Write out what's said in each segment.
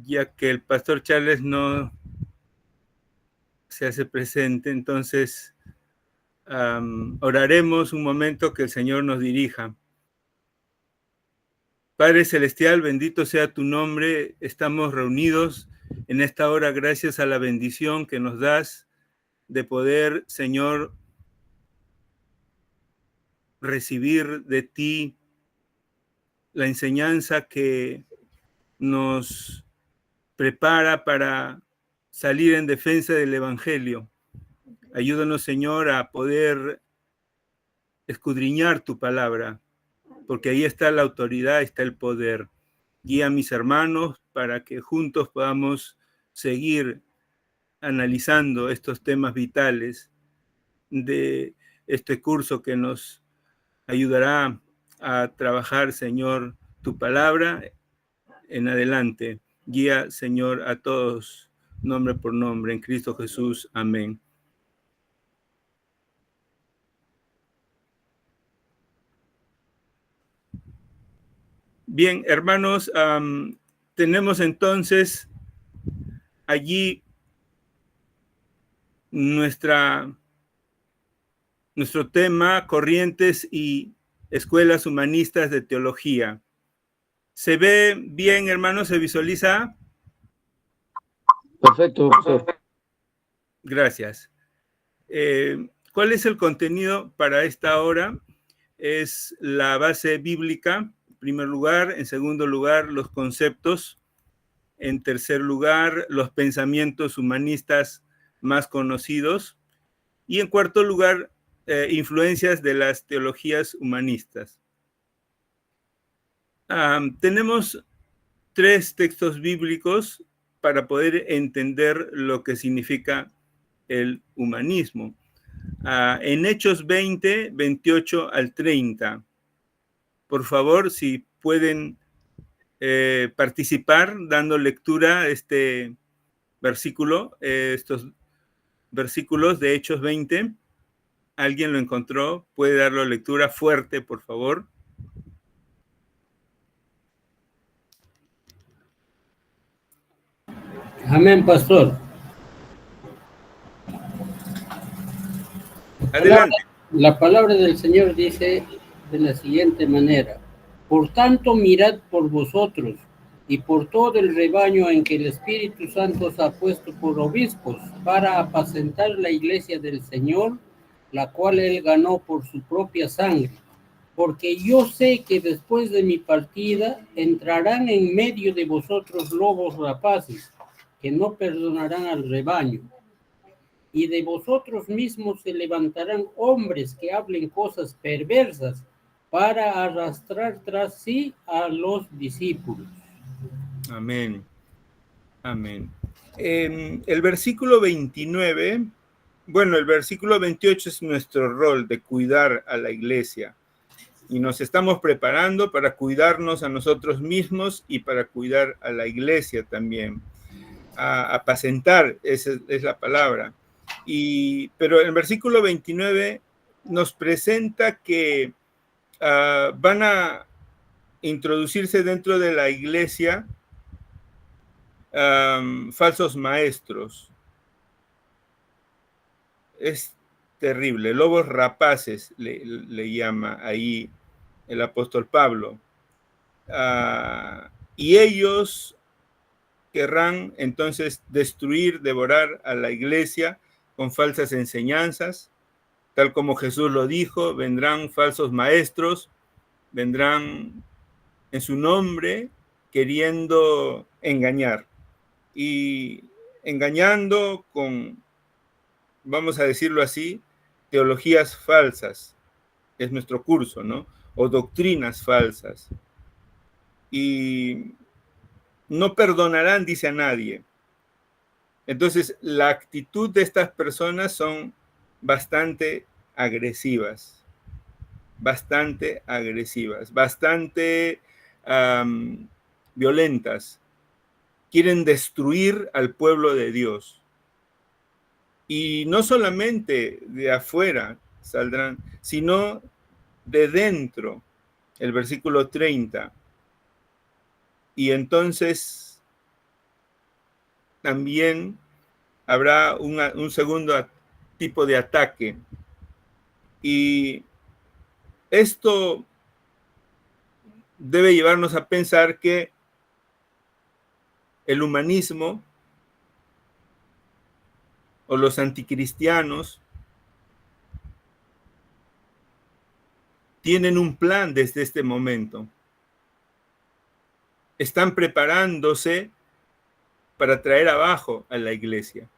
ya que el pastor Charles no se hace presente, entonces oraremos un momento que el Señor nos dirija. Padre Celestial, bendito sea tu nombre. Estamos reunidos en esta hora gracias a la bendición que nos das de poder, Señor, recibir de ti la enseñanza que nos prepara para salir en defensa del Evangelio. Ayúdanos, Señor, a poder escudriñar tu palabra, porque ahí está la autoridad, está el poder. Guía a mis hermanos para que juntos podamos seguir analizando estos temas vitales de este curso que nos ayudará a trabajar, Señor, tu palabra en adelante. Guía, Señor, a todos, nombre por nombre, en Cristo Jesús. Amén. Bien, hermanos, tenemos entonces allí nuestro tema, corrientes y escuelas humanistas de teología. ¿Se ve bien, hermanos? ¿Se visualiza? Perfecto, profesor. Gracias. ¿Cuál es el contenido para esta hora? Es la base bíblica, en primer lugar. En segundo lugar, los conceptos. En tercer lugar, los pensamientos humanistas más conocidos. Y en cuarto lugar, influencias de las teologías humanistas. Tenemos 3 textos bíblicos para poder entender lo que significa el humanismo. En Hechos 20, 28 al 30. Por favor, si pueden participar dando lectura a este versículo, estos versículos de Hechos 20. ¿Alguien lo encontró? ¿Puede darlo lectura fuerte, por favor? Amén, pastor. Adelante. La palabra del Señor dice de la siguiente manera: por tanto, mirad por vosotros y por todo el rebaño en que el Espíritu Santo os ha puesto por obispos para apacentar la iglesia del Señor, la cual él ganó por su propia sangre. Porque yo sé que después de mi partida entrarán en medio de vosotros lobos rapaces, que no perdonarán al rebaño. Y de vosotros mismos se levantarán hombres que hablen cosas perversas para arrastrar tras sí a los discípulos. Amén. Amén. El versículo 29, bueno, el versículo 28 es nuestro rol de cuidar a la iglesia. Y nos estamos preparando para cuidarnos a nosotros mismos y para cuidar a la iglesia también. Apacentar, esa es la palabra. Pero el versículo 29 nos presenta que van a introducirse dentro de la iglesia falsos maestros. Es terrible. Lobos rapaces le llama ahí el apóstol Pablo. Y ellos querrán entonces destruir, devorar a la iglesia con falsas enseñanzas, tal como Jesús lo dijo. Vendrán falsos maestros, vendrán en su nombre queriendo engañar y engañando con, vamos a decirlo así, teologías falsas. Es nuestro curso, ¿no? O doctrinas falsas. Y no perdonarán, dice, a nadie. Entonces, la actitud de estas personas son bastante agresivas, bastante violentas. Quieren destruir al pueblo de Dios. Y no solamente de afuera saldrán, sino de dentro. El versículo 30. Y entonces también habrá un segundo tipo de ataque. Y esto debe llevarnos a pensar que el humanismo o los anticristianos tienen un plan desde este momento. Están preparándose para traer abajo a la iglesia.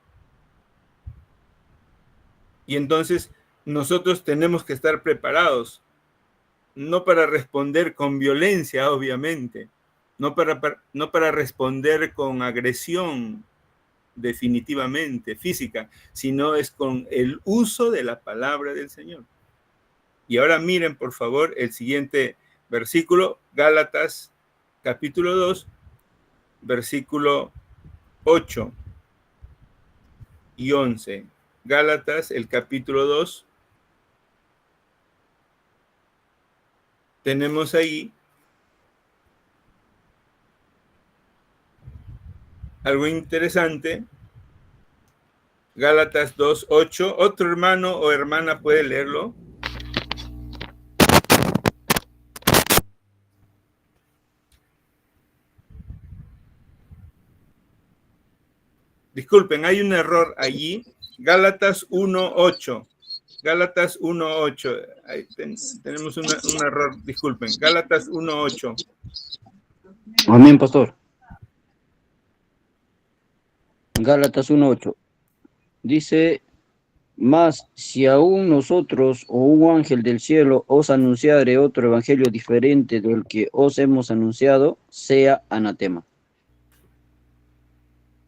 Y entonces nosotros tenemos que estar preparados, no para responder con violencia, obviamente, no para responder con agresión definitivamente física, sino es con el uso de la palabra del Señor. Y ahora miren, por favor, el siguiente versículo, Gálatas capítulo 2, versículo 8 y 11. Gálatas, el capítulo 2. Tenemos ahí algo interesante. Gálatas 2, 8. ¿Otro hermano o hermana puede leerlo? Disculpen, hay un error allí. Gálatas 1, 8. Gálatas 1, 8. Ahí tenemos un error, disculpen. Gálatas 1, 8. Amén, pastor. Gálatas 1:8. Dice, mas si aún nosotros o un ángel del cielo os anunciare otro evangelio diferente del que os hemos anunciado, sea anatema.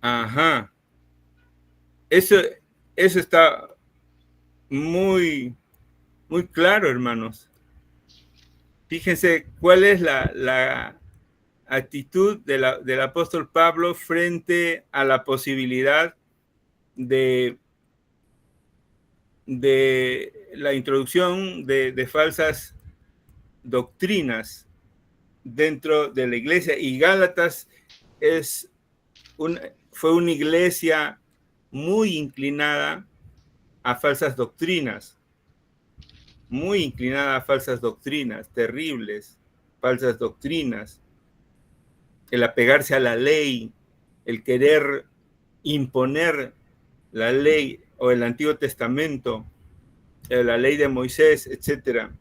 Ajá. Eso está muy, muy claro, hermanos. Fíjense cuál es la actitud del apóstol Pablo frente a la posibilidad de la introducción de falsas doctrinas dentro de la iglesia. Y Gálatas fue una iglesia muy inclinada a falsas doctrinas, muy inclinada a falsas doctrinas, terribles falsas doctrinas, el apegarse a la ley, el querer imponer la ley o el Antiguo Testamento, la ley de Moisés, etcétera.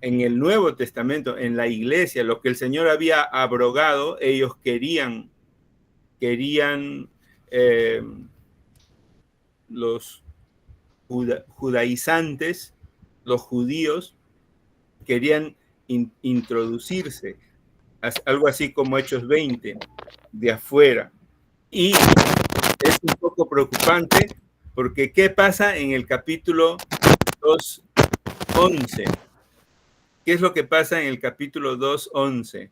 En el Nuevo Testamento, en la iglesia, lo que el Señor había abrogado, ellos querían los judaizantes, los judíos, querían introducirse, algo así como Hechos 20, de afuera. Y es un poco preocupante porque ¿qué pasa en el capítulo 2:11? ¿Qué es lo que pasa en el capítulo 2:11?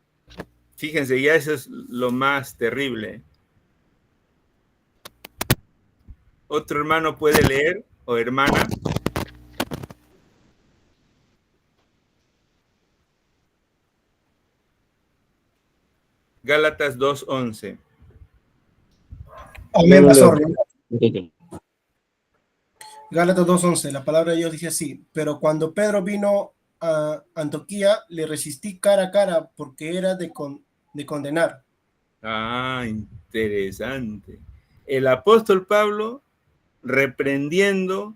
Fíjense, ya eso es lo más terrible. ¿Otro hermano puede leer o hermana? Gálatas 2:11. Amén, pastor. Okay. Gálatas 2:11, la palabra de Dios dice así: pero cuando Pedro vino a Antioquía, le resistí cara a cara porque era de condenar. Ah, interesante. El apóstol Pablo reprendiendo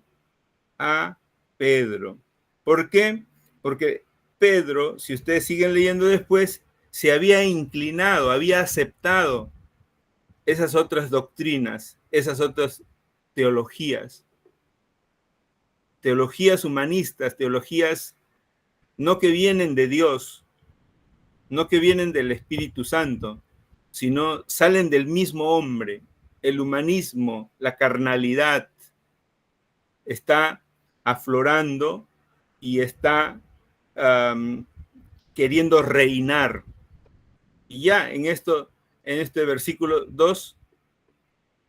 a Pedro. ¿Por qué? Porque Pedro, si ustedes siguen leyendo después, se había inclinado, había aceptado esas otras doctrinas, esas otras teologías humanistas, teologías no que vienen de Dios, no que vienen del Espíritu Santo, sino salen del mismo hombre. El humanismo, la carnalidad está aflorando y está queriendo reinar. Y ya en este versículo 2,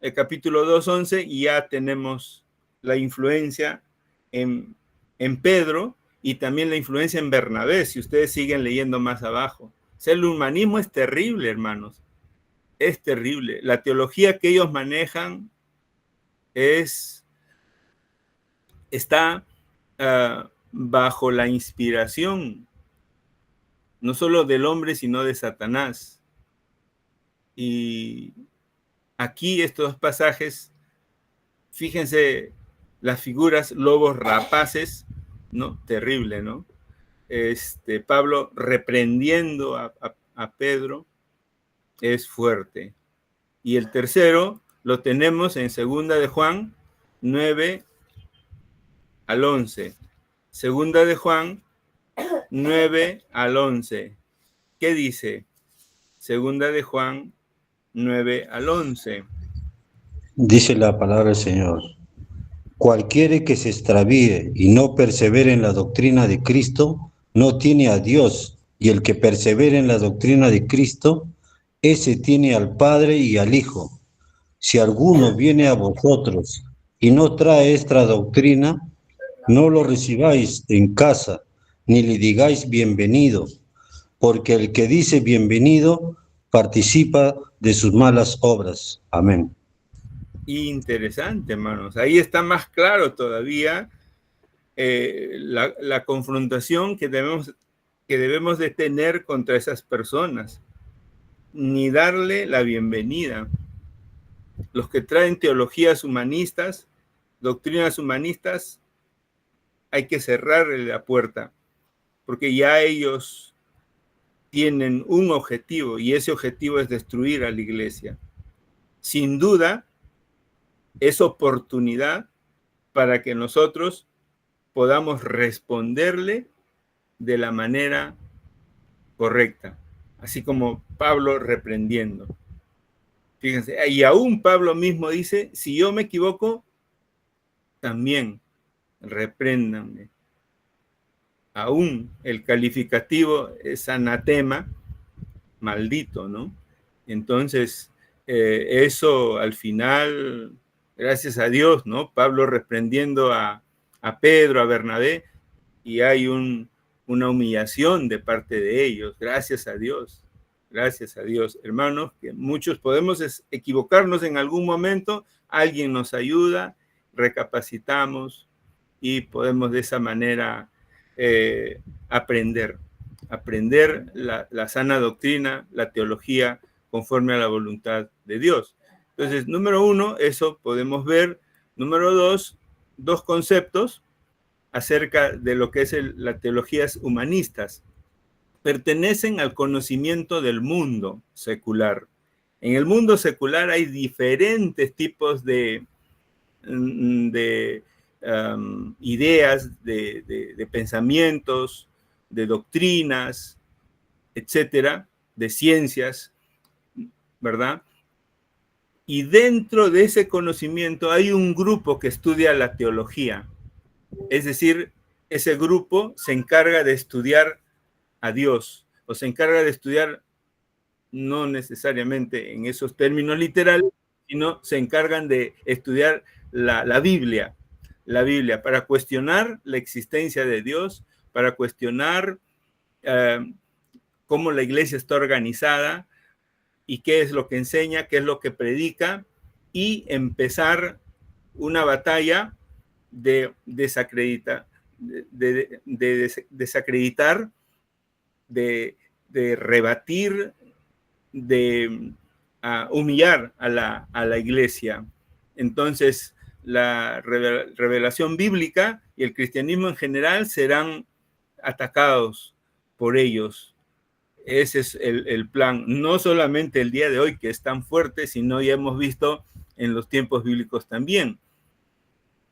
el capítulo 2:11, ya tenemos la influencia en Pedro y también la influencia en Bernabé, si ustedes siguen leyendo más abajo. O sea, el humanismo es terrible, hermanos. es terrible. La teología que ellos manejan está bajo la inspiración, no solo del hombre, sino de Satanás. Y aquí estos pasajes, fíjense las figuras, lobos rapaces, ¿no? Terrible, ¿no? Pablo reprendiendo a Pedro es fuerte. Y el tercero lo tenemos en 2 de Juan 9 al 11. 2 de Juan 9 al 11. ¿Qué dice? 2 de Juan 9 al 11. Dice la palabra del Señor: cualquiera que se extravíe y no persevere en la doctrina de Cristo, no tiene a Dios, y el que persevere en la doctrina de Cristo, ese tiene al Padre y al Hijo. Si alguno viene a vosotros y no trae esta doctrina, no lo recibáis en casa, ni le digáis bienvenido, porque el que dice bienvenido participa de sus malas obras. Amén. Interesante, hermanos. Ahí está más claro todavía la confrontación que debemos de tener contra esas personas, ni darle la bienvenida. Los que traen teologías humanistas, doctrinas humanistas, hay que cerrarle la puerta, porque ya ellos tienen un objetivo, y ese objetivo es destruir a la iglesia. Sin duda, es oportunidad para que nosotros podamos responderle de la manera correcta, así como Pablo reprendiendo. Fíjense, y aún Pablo mismo dice, si yo me equivoco, también repréndanme. Aún el calificativo es anatema, maldito, ¿no? Entonces, eso al final, gracias a Dios, ¿no? Pablo reprendiendo a Pedro, a Bernabé, y hay una humillación de parte de ellos, gracias a Dios. Gracias a Dios, hermanos, que muchos podemos equivocarnos en algún momento, alguien nos ayuda, recapacitamos y podemos de esa manera aprender la sana doctrina, la teología conforme a la voluntad de Dios. Entonces, número uno, eso podemos ver. Número dos conceptos acerca de lo que es las teologías humanistas. Pertenecen al conocimiento del mundo secular. En el mundo secular hay diferentes tipos de ideas, de pensamientos, de doctrinas, etcétera, de ciencias, ¿verdad? Y dentro de ese conocimiento hay un grupo que estudia la teología. Es decir, ese grupo se encarga de estudiar a Dios, o se encarga de estudiar, no necesariamente en esos términos literales, sino se encargan de estudiar la Biblia, para cuestionar la existencia de Dios, para cuestionar cómo la iglesia está organizada y qué es lo que enseña, qué es lo que predica, y empezar una batalla de desacreditar, de rebatir, de humillar a la iglesia. Entonces, la revelación bíblica y el cristianismo en general serán atacados por ellos. Ese es el plan, no solamente el día de hoy, que es tan fuerte, sino ya hemos visto en los tiempos bíblicos también.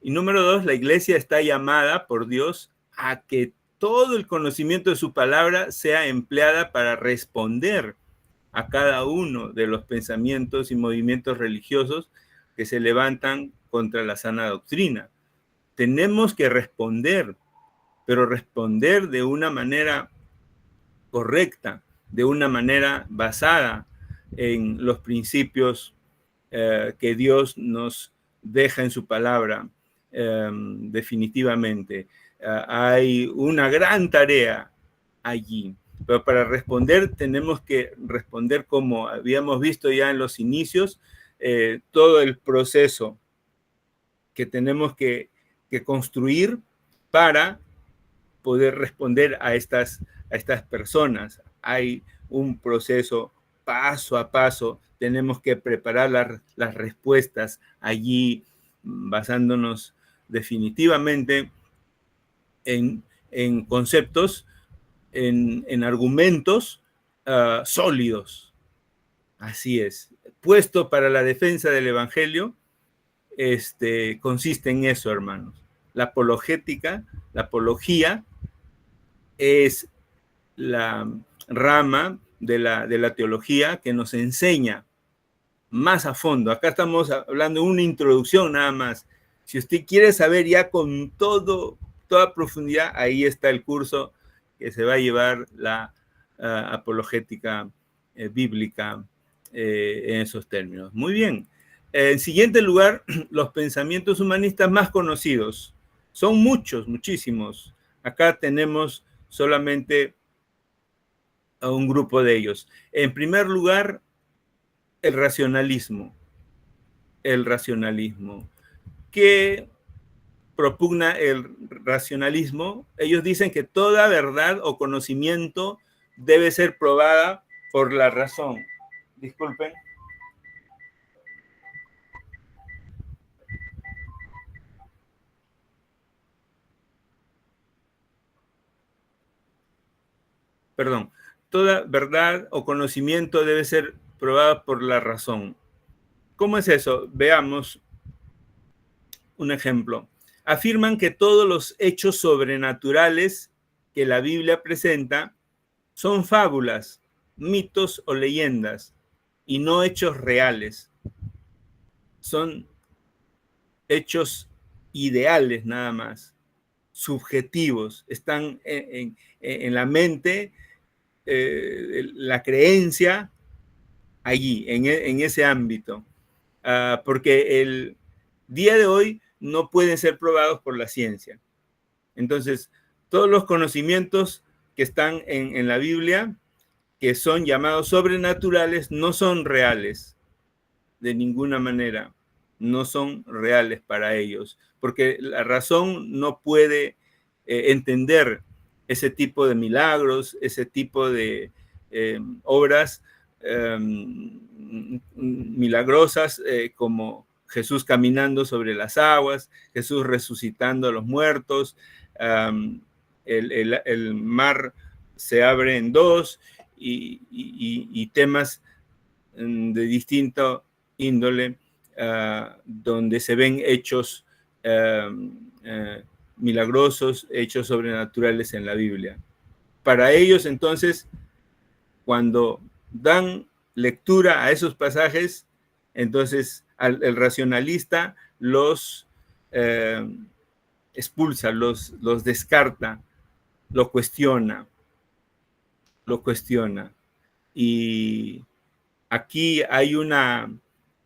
Y número dos, la iglesia está llamada por Dios a que todo el conocimiento de su palabra sea empleada para responder a cada uno de los pensamientos y movimientos religiosos que se levantan contra la sana doctrina. Tenemos que responder, pero responder de una manera correcta, de una manera basada en los principios que Dios nos deja en su palabra. Definitivamente hay una gran tarea allí. Pero para responder tenemos que responder como habíamos visto ya en los inicios, todo el proceso que tenemos que construir para poder responder a estas personas. Hay un proceso paso a paso, tenemos que preparar las respuestas allí, basándonos definitivamente en conceptos, en argumentos sólidos. Así es. Puesto para la defensa del Evangelio, consiste en eso, hermanos. La apologética, la apología, es la rama de la teología que nos enseña más a fondo. Acá estamos hablando de una introducción nada más. Si usted quiere saber ya con toda profundidad, ahí está el curso que se va a llevar la apologética bíblica en esos términos. Muy bien. En siguiente lugar, los pensamientos humanistas más conocidos. Son muchos, muchísimos. Acá tenemos solamente a un grupo de ellos. En primer lugar, el racionalismo. El racionalismo. ¿Qué propugna el racionalismo? Ellos dicen que toda verdad o conocimiento debe ser probada por la razón. Disculpen. Perdón, toda verdad o conocimiento debe ser probada por la razón. ¿Cómo es eso? Veamos un ejemplo. Afirman que todos los hechos sobrenaturales que la Biblia presenta son fábulas, mitos o leyendas, y no hechos reales. Son hechos ideales nada más, subjetivos, están en la mente, la creencia allí, en ese ámbito, porque el día de hoy no pueden ser probados por la ciencia. Entonces, todos los conocimientos que están en la Biblia, que son llamados sobrenaturales, no son reales de ninguna manera, no son reales para ellos, porque la razón no puede entender ese tipo de milagros, ese tipo de obras milagrosas, como Jesús caminando sobre las aguas, Jesús resucitando a los muertos, el mar se abre en dos, y temas de distinta índole, donde se ven hechos milagrosos, hechos sobrenaturales en la Biblia. Para ellos, entonces, cuando dan lectura a esos pasajes, entonces el racionalista los expulsa, los descarta, lo cuestiona. Y aquí hay una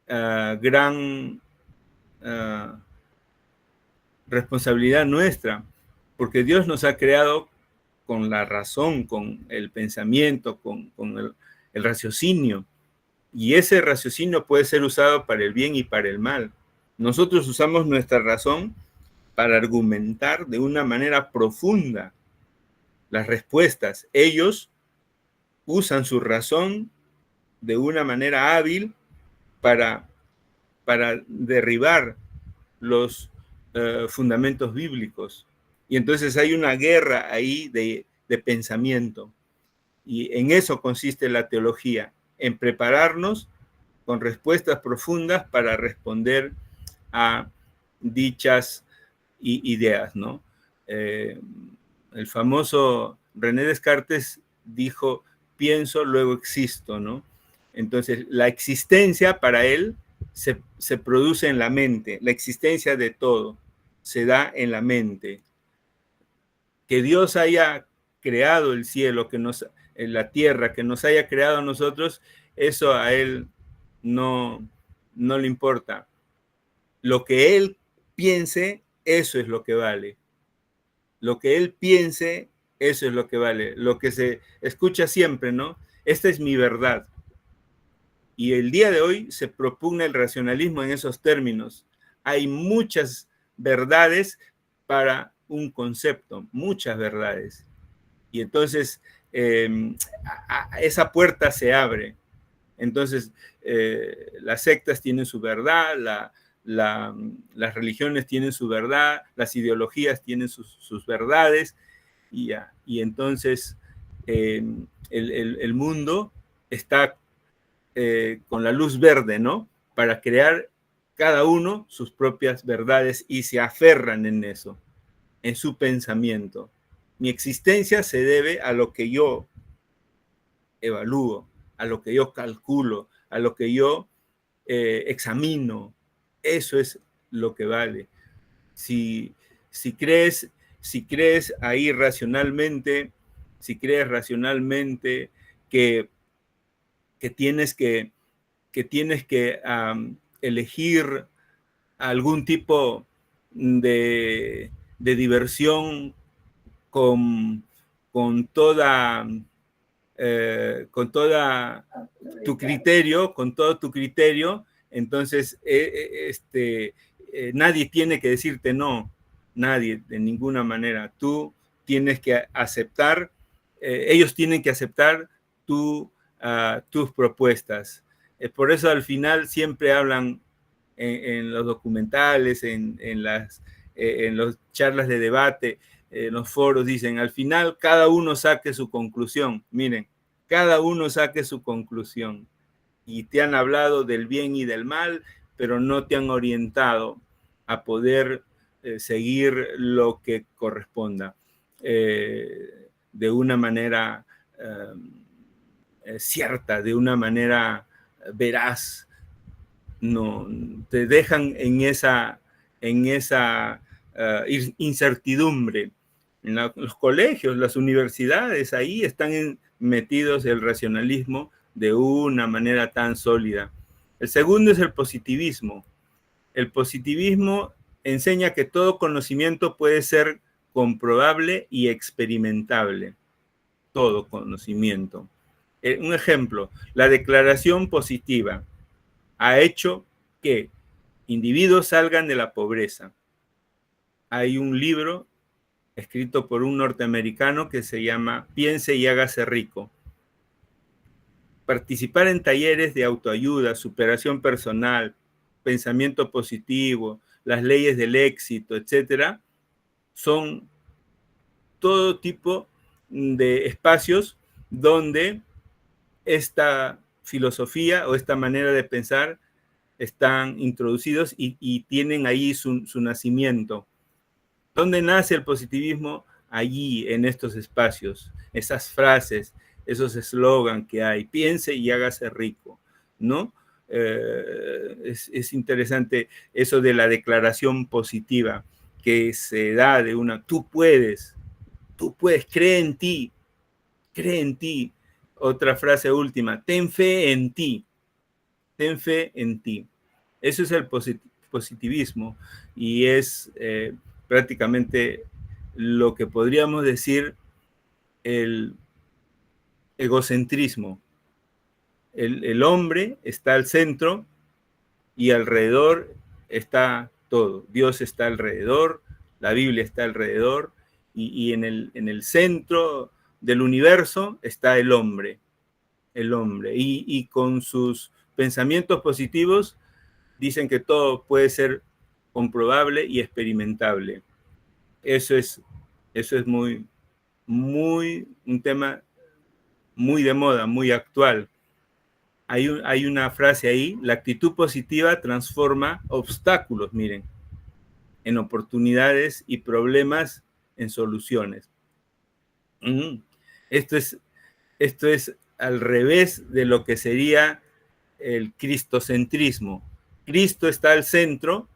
gran responsabilidad nuestra, porque Dios nos ha creado con la razón, con el pensamiento, con el raciocinio, y ese raciocinio puede ser usado para el bien y para el mal. Nosotros usamos nuestra razón para argumentar de una manera profunda las respuestas. Ellos usan su razón de una manera hábil para derribar los fundamentos bíblicos. Y entonces hay una guerra ahí de pensamiento. Y en eso consiste la teología, en prepararnos con respuestas profundas para responder a dichas ideas, ¿no? El famoso René Descartes dijo: pienso, luego existo, ¿no? Entonces, la existencia para él se produce en la mente, la existencia de todo se da en la mente. Que Dios haya creado el cielo, la tierra, que nos haya creado a nosotros, eso a él no le importa. Lo que él piense, eso es lo que vale. Lo que él piense Eso es lo que vale, lo que se escucha siempre, ¿no? Esta es mi verdad. Y el día de hoy se propugna el racionalismo en esos términos. Hay muchas verdades para un concepto, muchas verdades. Y entonces esa puerta se abre. Entonces las sectas tienen su verdad, las religiones tienen su verdad, las ideologías tienen sus verdades, y entonces el mundo está con la luz verde, ¿no? Para crear cada uno sus propias verdades y se aferran en eso, en su pensamiento. Mi existencia se debe a lo que yo evalúo, a lo que yo calculo, a lo que yo examino. Eso es lo que vale. Si crees ahí racionalmente, si crees racionalmente que tienes que elegir algún tipo de diversión con toda tu criterio, con todo tu criterio, entonces nadie tiene que decirte no, nadie, de ninguna manera. Tú tienes que aceptar, ellos tienen que aceptar tus propuestas. Por eso al final siempre hablan en los documentales, en las charlas de debate, en los foros, dicen, al final cada uno saque su conclusión. Miren, cada uno saque su conclusión. Y te han hablado del bien y del mal, pero no te han orientado a poder seguir lo que corresponda de una manera cierta, de una manera veraz. No, te dejan en esa incertidumbre. En los colegios, las universidades, ahí están metidos el racionalismo de una manera tan sólida. El segundo es el positivismo. El positivismo enseña que todo conocimiento puede ser comprobable y experimentable. Todo conocimiento. Un ejemplo, la declaración positiva ha hecho que individuos salgan de la pobreza. Hay un libro escrito por un norteamericano que se llama Piense y hágase rico. Participar en talleres de autoayuda, superación personal, pensamiento positivo, las leyes del éxito, etcétera, son todo tipo de espacios donde esta filosofía o esta manera de pensar están introducidos y tienen ahí su nacimiento. ¿Dónde nace el positivismo? Allí, en estos espacios, esas frases, esos eslogans que hay, piense y hágase rico, ¿no? Es interesante eso de la declaración positiva que se da de tú puedes, cree en ti. Otra frase última, ten fe en ti. Eso es el positivismo y es prácticamente lo que podríamos decir el egocentrismo. El hombre está al centro y alrededor está todo. Dios está alrededor, la Biblia está alrededor y en el centro del universo está el hombre. Y con sus pensamientos positivos dicen que todo puede ser comprobable y experimentable. Eso es muy un tema muy de moda, muy actual. Hay una frase ahí, la actitud positiva transforma obstáculos, miren, en oportunidades y problemas en soluciones. Esto es al revés de lo que sería el cristocentrismo. Cristo está al centro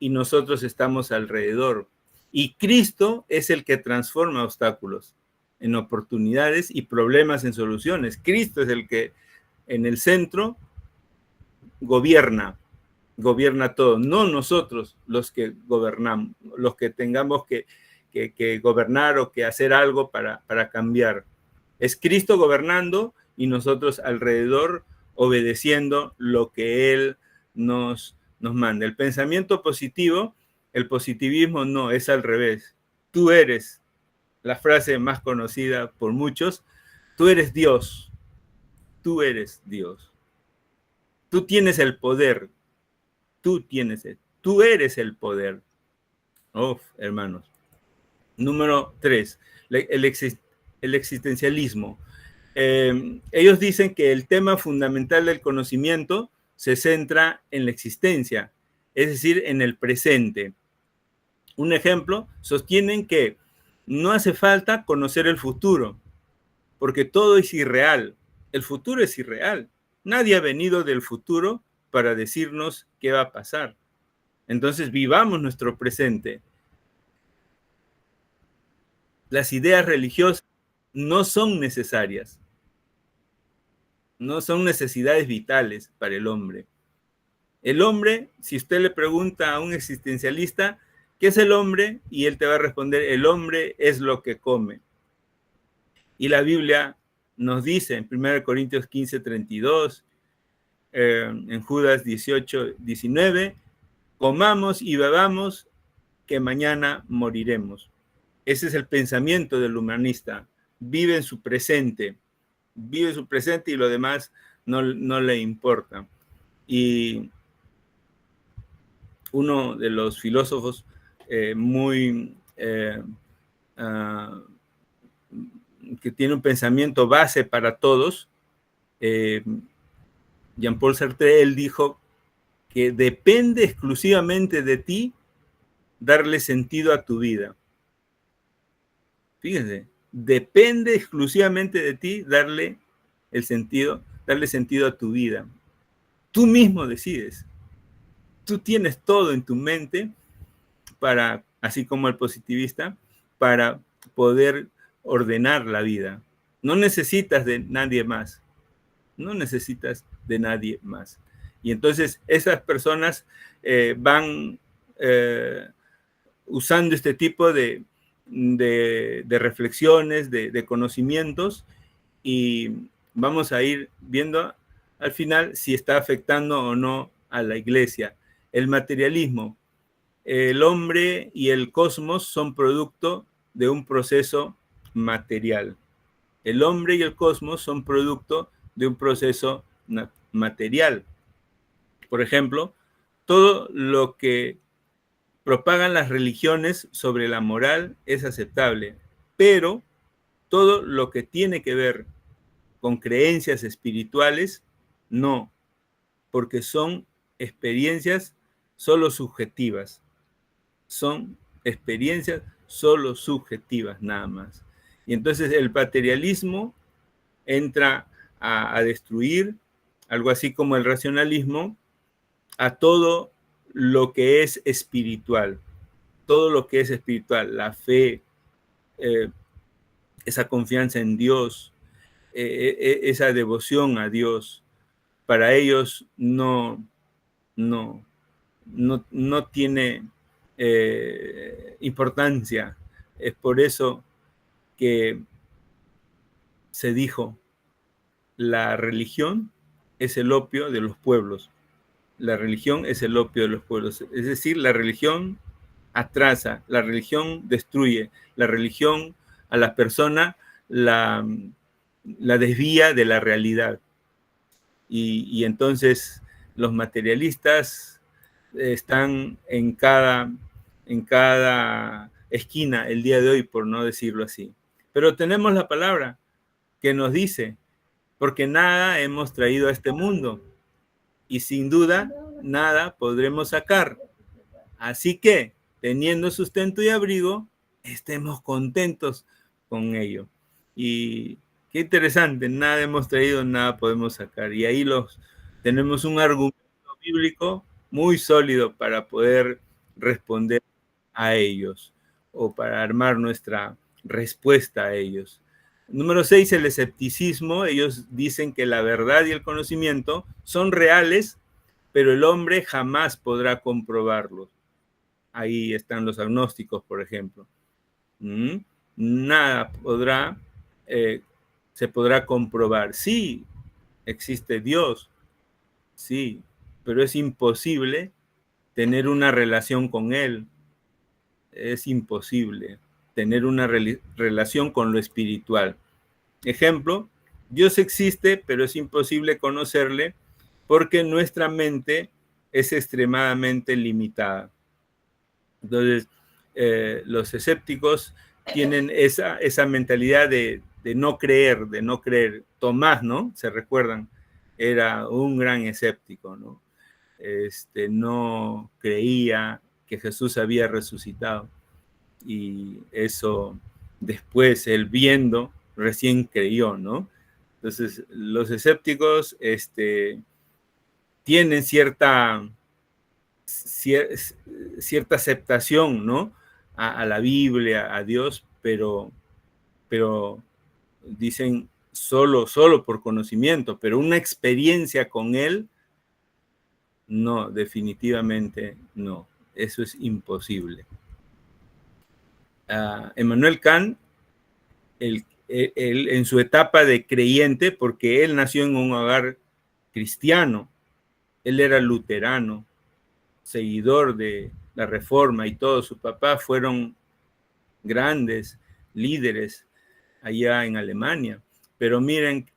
y nosotros estamos alrededor. Y Cristo es el que transforma obstáculos en oportunidades y problemas en soluciones. Cristo es el que en el centro gobierna todo, no nosotros los que gobernamos, los que tengamos que que gobernar o que hacer algo para cambiar. Es Cristo gobernando y nosotros alrededor obedeciendo lo que Él nos manda. El pensamiento positivo, el positivismo no, es al revés. Tú eres, la frase más conocida por muchos, tú eres Dios. Tú eres Dios. Tú tienes el poder. Tú eres el poder. Oh, hermanos. Número 3, el existencialismo. Ellos dicen que el tema fundamental del conocimiento se centra en la existencia, es decir, en el presente. Un ejemplo, sostienen que no hace falta conocer el futuro, porque todo es irreal. El futuro es irreal. Nadie ha venido del futuro para decirnos qué va a pasar. Entonces, vivamos nuestro presente. Las ideas religiosas no son necesarias. No son necesidades vitales para el hombre. El hombre, si usted le pregunta a un existencialista, ¿qué es el hombre? Y él te va a responder, el hombre es lo que come. Y la Biblia nos dice en 1 Corintios 15, 32, en Judas 18, 19, comamos y bebamos que mañana moriremos. Ese es el pensamiento del humanista. Vive en su presente y lo demás no le importa. Y uno de los filósofos que tiene un pensamiento base para todos, Jean-Paul Sartre, él dijo que depende exclusivamente de ti darle sentido a tu vida. Fíjense, depende exclusivamente de ti darle sentido a tu vida. Tú mismo decides. Tú tienes todo en tu mente para, así como el positivista, para poder ordenar la vida. No necesitas de nadie más. No necesitas de nadie más. Y entonces esas personas van usando este tipo de reflexiones, de conocimientos, y vamos a ir viendo al final si está afectando o no a la iglesia. El materialismo. El hombre y el cosmos son producto de un proceso material. El hombre y el cosmos son producto de un proceso material. Por ejemplo, todo lo que propagan las religiones sobre la moral es aceptable, pero todo lo que tiene que ver con creencias espirituales, no, porque son experiencias solo subjetivas. Son experiencias solo subjetivas, nada más. Y entonces el materialismo entra a destruir, algo así como el racionalismo, a todo lo que es espiritual. Todo lo que es espiritual, la fe, esa confianza en Dios, esa devoción a Dios, para ellos no tiene importancia. Es por eso que se dijo, la religión es el opio de los pueblos. La religión es el opio de los pueblos. Es decir, la religión atrasa, la religión destruye, la religión a la persona la desvía de la realidad. Y entonces los materialistas están en cada esquina el día de hoy, por no decirlo así. Pero tenemos la palabra que nos dice, porque nada hemos traído a este mundo y sin duda nada podremos sacar. Así que, teniendo sustento y abrigo, estemos contentos con ello. Y qué interesante, nada hemos traído, nada podemos sacar. Y ahí tenemos un argumento bíblico muy sólido para poder responder a ellos o para armar nuestra respuesta a ellos. Número 6, el escepticismo. Ellos dicen que la verdad y el conocimiento son reales, pero el hombre jamás podrá comprobarlos. Ahí están los agnósticos, por ejemplo. Nada se podrá comprobar. Sí, existe Dios, sí, pero es imposible tener una relación con Él. Es imposible tener una relación con lo espiritual. Ejemplo, Dios existe, pero es imposible conocerle porque nuestra mente es extremadamente limitada. Entonces, los escépticos tienen esa mentalidad de no creer, de no creer. Tomás, ¿no? Se recuerdan, era un gran escéptico, ¿no? No creía que Jesús había resucitado. Y eso después, él viendo, recién creyó, ¿no? Entonces, los escépticos tienen cierta aceptación, ¿no? A la Biblia, a Dios, pero dicen solo por conocimiento, pero una experiencia con Él, no, definitivamente no. Eso es imposible. Emmanuel Kant, él, en su etapa de creyente, porque él nació en un hogar cristiano, él era luterano, seguidor de la Reforma y todo, su papá fueron grandes líderes allá en Alemania, pero miren,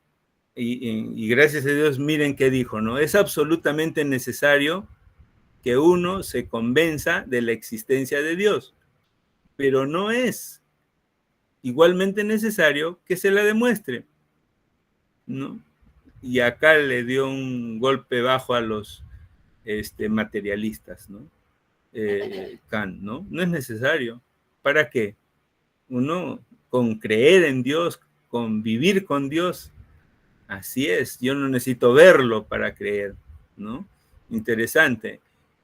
y gracias a Dios, miren qué dijo, ¿no? Es absolutamente necesario que uno se convenza de la existencia de Dios, pero no es igualmente necesario que se la demuestre, ¿no? Y acá le dio un golpe bajo a los materialistas, ¿no? Kant, ¿no? No es necesario. ¿Para qué? Uno, con creer en Dios, con vivir con Dios, así es, yo no necesito verlo para creer, ¿no? Interesante.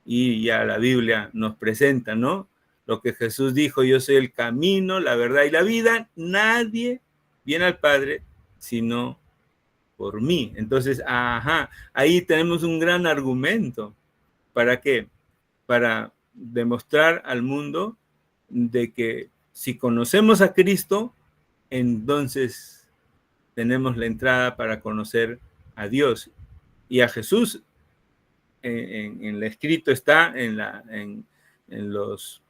Y ya la Biblia nos presenta, ¿no? Lo que Jesús dijo, yo soy el camino, la verdad y la vida, nadie viene al Padre sino por mí. Entonces, ahí tenemos un gran argumento. ¿Para qué? Para demostrar al mundo de que si conocemos a Cristo, entonces tenemos la entrada para conocer a Dios. Y a Jesús, en el escrito está en los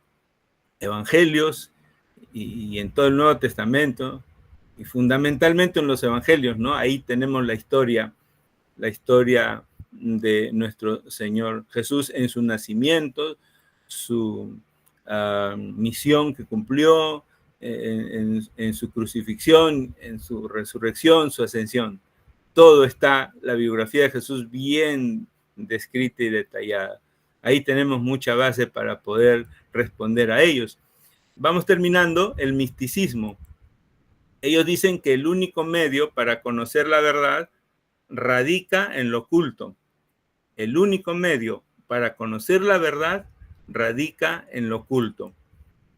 evangelios y en todo el Nuevo Testamento, y fundamentalmente en los evangelios, ¿no? Ahí tenemos la historia de nuestro Señor Jesús en su nacimiento, su misión que cumplió, en su crucifixión, en su resurrección, su ascensión. Todo está, la biografía de Jesús, bien descrita y detallada. Ahí tenemos mucha base para poder responder a ellos. Vamos terminando. El misticismo. Ellos dicen que el único medio para conocer la verdad radica en lo oculto. El único medio para conocer la verdad radica en lo oculto,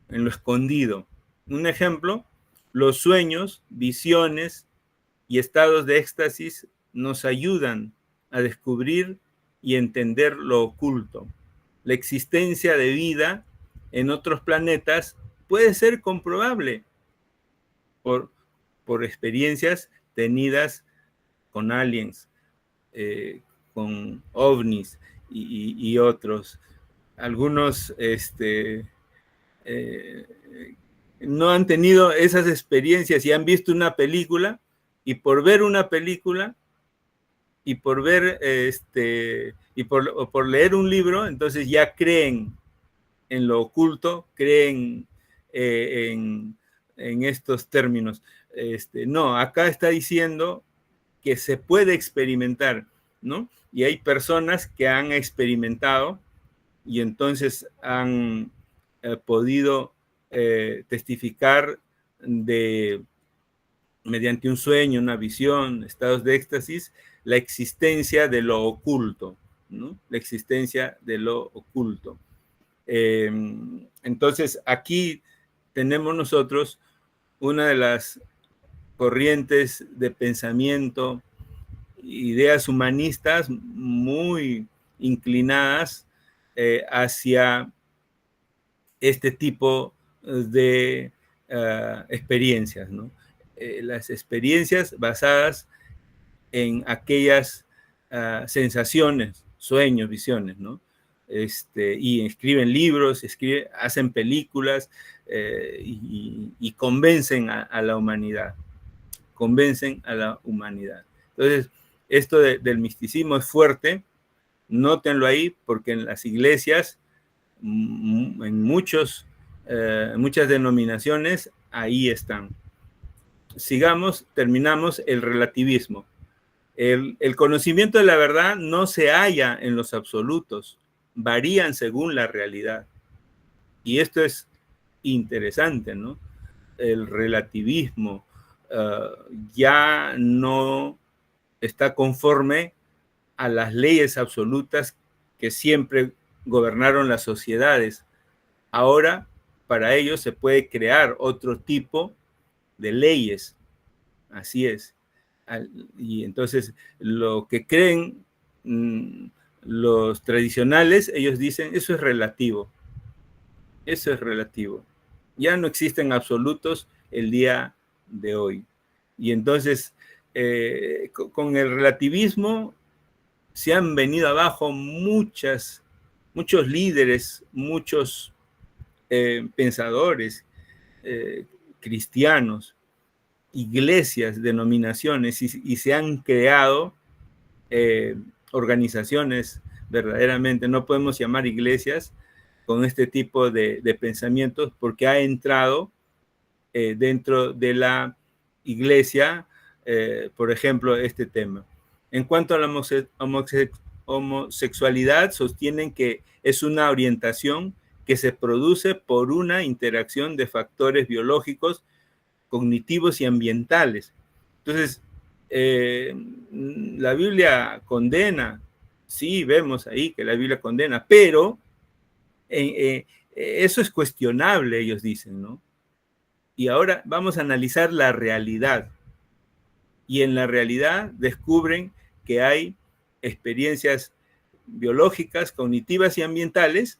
en lo escondido. Un ejemplo, los sueños, visiones y estados de éxtasis nos ayudan a descubrir y entender lo oculto. La existencia de vida en otros planetas puede ser comprobable por experiencias tenidas con aliens, con ovnis y otros. Algunos no han tenido esas experiencias y han visto una película, y por ver una película y por ver o por leer un libro, entonces ya creen en lo oculto, creen en estos términos. No, acá está diciendo que se puede experimentar, ¿no? Y hay personas que han experimentado y entonces han podido testificar mediante un sueño, una visión, estados de éxtasis, la existencia de lo oculto, ¿no? La existencia de lo oculto. Entonces, aquí tenemos nosotros una de las corrientes de pensamiento, ideas humanistas muy inclinadas hacia este tipo de experiencias, ¿no? Las experiencias basadas en aquellas sensaciones, sueños, visiones, ¿no? Y escriben libros, hacen películas y convencen a la humanidad. Convencen a la humanidad. Entonces, esto del misticismo es fuerte, nótenlo ahí, porque en las iglesias, en muchas denominaciones, ahí están. Sigamos, terminamos el relativismo. El conocimiento de la verdad no se halla en los absolutos, varían según la realidad. Y esto es interesante, ¿no? El relativismo ya no está conforme a las leyes absolutas que siempre gobernaron las sociedades. Ahora, para ellos se puede crear otro tipo de leyes. Así es. Y entonces, lo que creen los tradicionales, ellos dicen, eso es relativo. Eso es relativo. Ya no existen absolutos el día de hoy. Y entonces, con el relativismo se han venido abajo muchos líderes, muchos pensadores cristianos, iglesias, denominaciones, y se han creado organizaciones verdaderamente, no podemos llamar iglesias con este tipo de pensamientos, porque ha entrado dentro de la iglesia, por ejemplo, este tema. En cuanto a la homosexualidad, sostienen que es una orientación que se produce por una interacción de factores biológicos, cognitivos y ambientales. Entonces, la Biblia condena, sí, vemos ahí que la Biblia condena, pero eso es cuestionable, ellos dicen, ¿no? Y ahora vamos a analizar la realidad. Y en la realidad descubren que hay experiencias biológicas, cognitivas y ambientales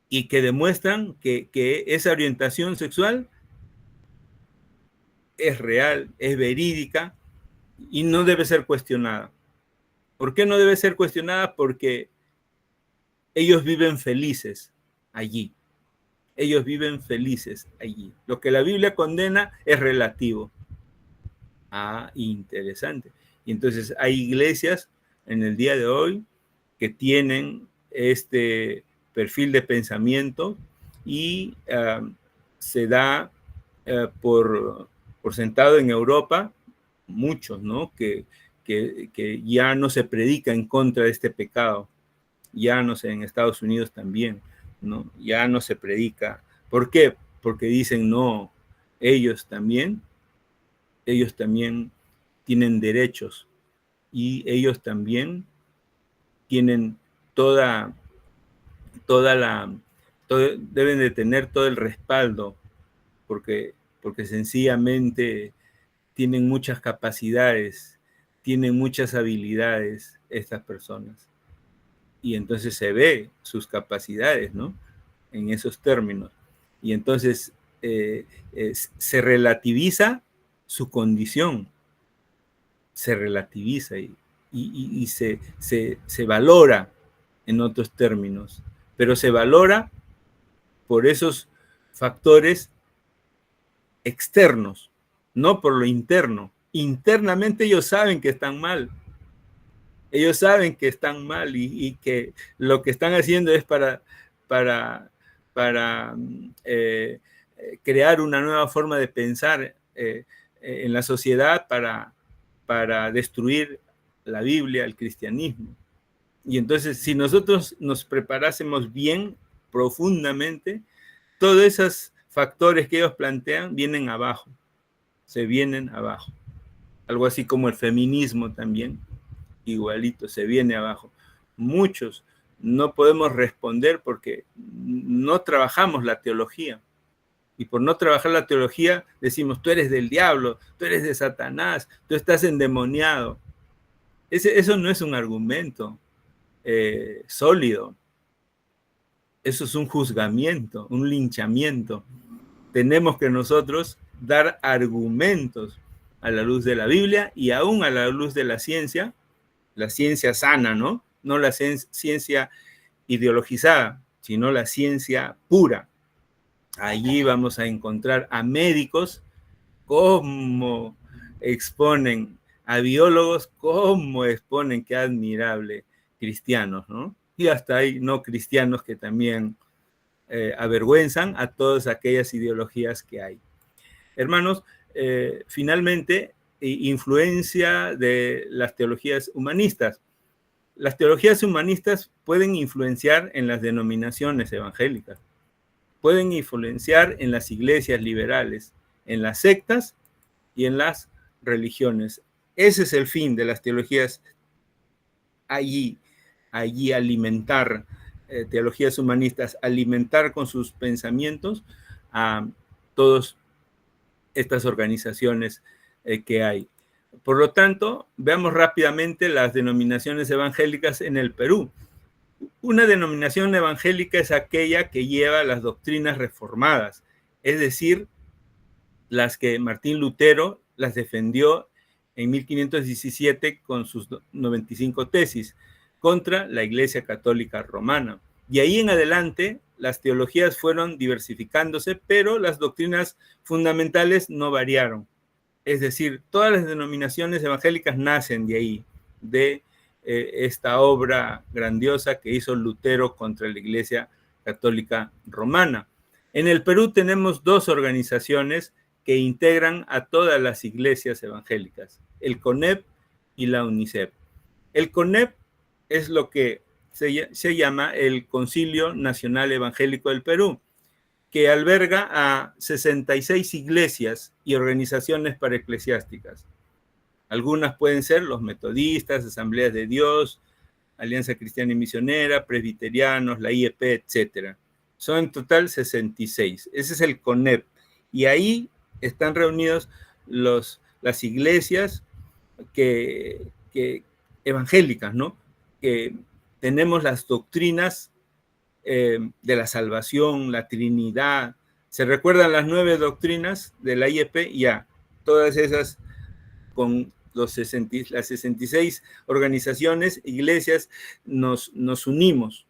y que demuestran que esa orientación sexual es real, es verídica y no debe ser cuestionada. ¿Por qué no debe ser cuestionada? Porque ellos viven felices allí. Ellos viven felices allí. Lo que la Biblia condena es relativo. Ah, interesante. Y entonces hay iglesias en el día de hoy que tienen este perfil de pensamiento y se da por sentado en Europa, muchos, ¿no? Que ya no se predica en contra de este pecado. Ya no sé, en Estados Unidos también, ¿no? Ya no se predica. ¿Por qué? Porque dicen, no, ellos también tienen derechos y ellos también tienen deben de tener todo el respaldo porque sencillamente tienen muchas capacidades, tienen muchas habilidades estas personas. Y entonces se ve sus capacidades, ¿no? En esos términos. Y entonces se relativiza su condición, se relativiza y se valora en otros términos, pero se valora por esos factores externos, no por lo interno. Internamente ellos saben que están mal. Ellos saben que están mal y que lo que están haciendo es para crear una nueva forma de pensar en la sociedad para destruir la Biblia, el cristianismo. Y entonces, si nosotros nos preparásemos bien, profundamente, todos esos factores que ellos plantean vienen abajo, se vienen abajo. Algo así como el feminismo también, igualito, se viene abajo. Muchos no podemos responder porque no trabajamos la teología. Y por no trabajar la teología decimos, tú eres del diablo, tú eres de Satanás, tú estás endemoniado. Eso no es un argumento sólido. Eso es un juzgamiento, un linchamiento. tenemos que nosotros dar argumentos a la luz de la Biblia y aún a la luz de la ciencia sana, ¿no? No la ciencia ideologizada, sino la ciencia pura. Allí vamos a encontrar a médicos cómo exponen, a biólogos cómo exponen, qué admirable, cristianos, ¿no? Y hasta hay no cristianos que también avergüenzan a todas aquellas ideologías que hay. Hermanos, finalmente, influencia de las teologías humanistas. Las teologías humanistas pueden influenciar en las denominaciones evangélicas, pueden influenciar en las iglesias liberales, en las sectas y en las religiones. Ese es el fin de las teologías, allí alimentar, teologías humanistas, alimentar con sus pensamientos a todas estas organizaciones que hay. Por lo tanto, veamos rápidamente las denominaciones evangélicas en el Perú. Una denominación evangélica es aquella que lleva las doctrinas reformadas, es decir, las que Martín Lutero las defendió en 1517 con sus 95 tesis contra la Iglesia Católica Romana. Y ahí en adelante las teologías fueron diversificándose, pero las doctrinas fundamentales no variaron. Es decir, todas las denominaciones evangélicas nacen de ahí, de esta obra grandiosa que hizo Lutero contra la Iglesia Católica Romana. En el Perú tenemos dos organizaciones que integran a todas las iglesias evangélicas, el CONEP y la UNICEP. El CONEP es lo que se llama el Concilio Nacional Evangélico del Perú, que alberga a 66 iglesias y organizaciones paraeclesiásticas. Algunas pueden ser los metodistas, Asambleas de Dios, Alianza Cristiana y Misionera, presbiterianos, la IEP, etc. Son en total 66. Ese es el CONEP. Y ahí están reunidos las iglesias evangélicas, ¿no? Que tenemos las doctrinas de la salvación, la Trinidad. ¿Se recuerdan las 9 doctrinas de la IEP? Ya, todas esas con las 66 organizaciones, iglesias, nos unimos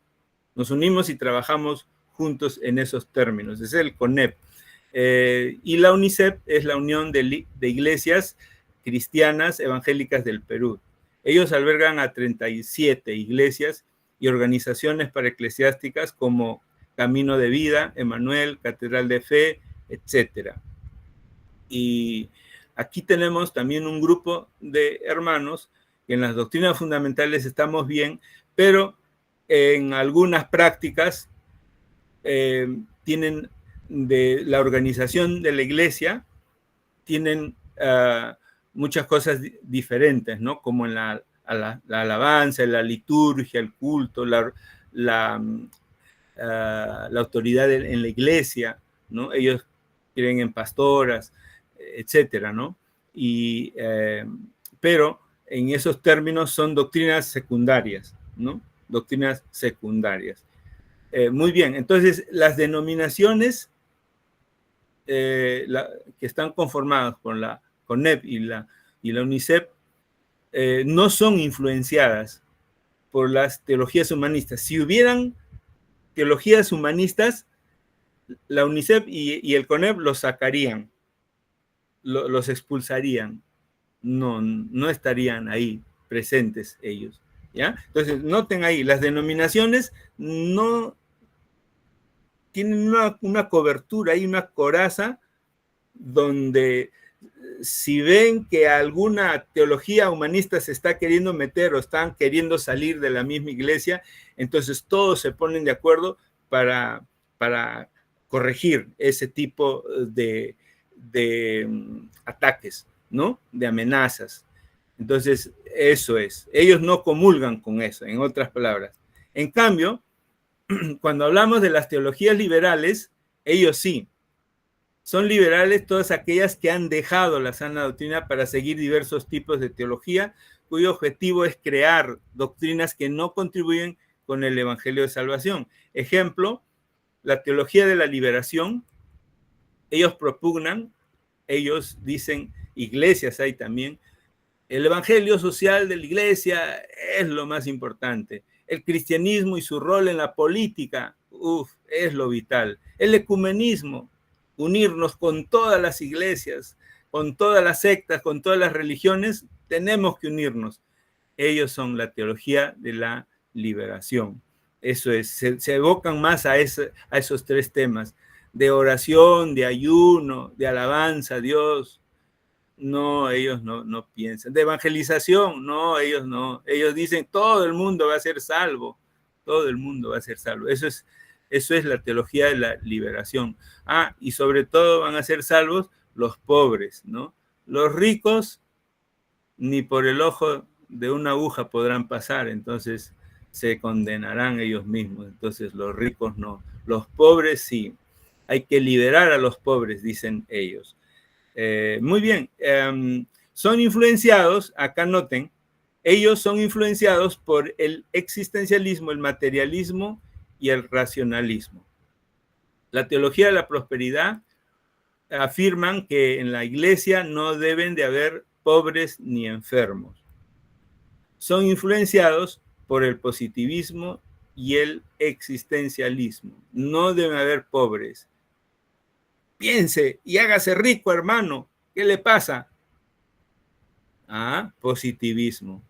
y trabajamos juntos en esos términos. Es el CONEP. Y la UNICEP es la Unión de Iglesias Cristianas Evangélicas del Perú. Ellos albergan a 37 iglesias y organizaciones paraeclesiásticas como Camino de Vida, Emanuel, Catedral de Fe, etc. Y aquí tenemos también un grupo de hermanos que en las doctrinas fundamentales estamos bien, pero en algunas prácticas tienen de la organización de la iglesia, tienen muchas cosas diferentes, ¿no? Como en la alabanza, la liturgia, el culto, la autoridad en la iglesia, ¿no? Ellos creen en pastoras, etcétera, ¿no? Pero en esos términos son doctrinas secundarias, ¿no? Doctrinas secundarias. Muy bien, entonces las denominaciones que están conformadas con la CONEP y la UNICEP no son influenciadas por las teologías humanistas. Si hubieran teologías humanistas, la UNICEP y el CONEP los sacarían, los expulsarían. No estarían ahí presentes ellos, ¿ya? Entonces, noten ahí, las denominaciones no tienen una cobertura, hay una coraza donde si ven que alguna teología humanista se está queriendo meter o están queriendo salir de la misma iglesia, entonces todos se ponen de acuerdo para corregir ese tipo de ataques, ¿no? De amenazas. Entonces, eso es. Ellos no comulgan con eso, en otras palabras. En cambio, cuando hablamos de las teologías liberales, ellos sí. Son liberales todas aquellas que han dejado la sana doctrina para seguir diversos tipos de teología, cuyo objetivo es crear doctrinas que no contribuyen con el evangelio de salvación. Ejemplo, la teología de la liberación ellos propugnan, ellos dicen, iglesias hay también, el evangelio social de la iglesia es lo más importante. El cristianismo y su rol en la política, es lo vital. El ecumenismo, unirnos con todas las iglesias, con todas las sectas, con todas las religiones, tenemos que unirnos. Ellos son la teología de la liberación. Eso es, se evocan más a esos tres temas, de oración, de ayuno, de alabanza a Dios. No, ellos no piensan. De evangelización, no, ellos no. Ellos dicen, todo el mundo va a ser salvo. Todo el mundo va a ser salvo. Eso es la teología de la liberación. Y sobre todo van a ser salvos los pobres, ¿no? Los ricos ni por el ojo de una aguja podrán pasar, entonces se condenarán ellos mismos. Entonces los ricos no. Los pobres sí. Hay que liberar a los pobres, dicen ellos. Muy bien, son influenciados, acá noten, ellos son influenciados por el existencialismo, el materialismo y el racionalismo. La teología de la prosperidad afirman que en la iglesia no deben de haber pobres ni enfermos. Son influenciados por el positivismo y el existencialismo. No deben haber pobres. Piense y hágase rico, hermano. ¿Qué le pasa? Positivismo.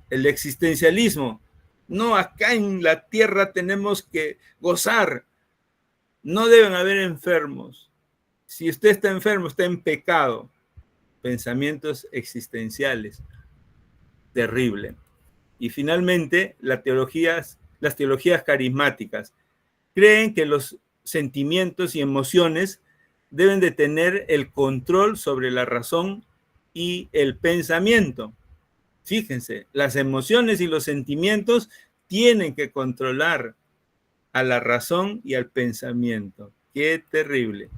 El existencialismo. No, acá en la tierra tenemos que gozar. No deben haber enfermos. Si usted está enfermo, está en pecado. Pensamientos existenciales. Terrible. Y finalmente, las teologías carismáticas creen que los sentimientos y emociones deben de tener el control sobre la razón y el pensamiento. Fíjense, las emociones y los sentimientos tienen que controlar a la razón y al pensamiento. ¡Qué terrible!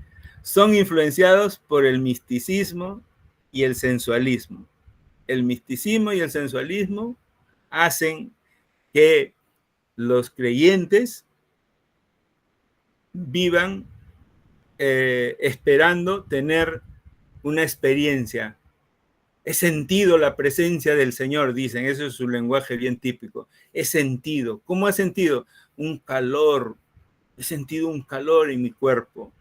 Son influenciados por el misticismo y el sensualismo. El misticismo y el sensualismo hacen que los creyentes vivan esperando tener una experiencia. He sentido la presencia del Señor, dicen, eso es su lenguaje bien típico. He sentido. ¿Cómo ha sentido? Un calor. He sentido un calor en mi cuerpo.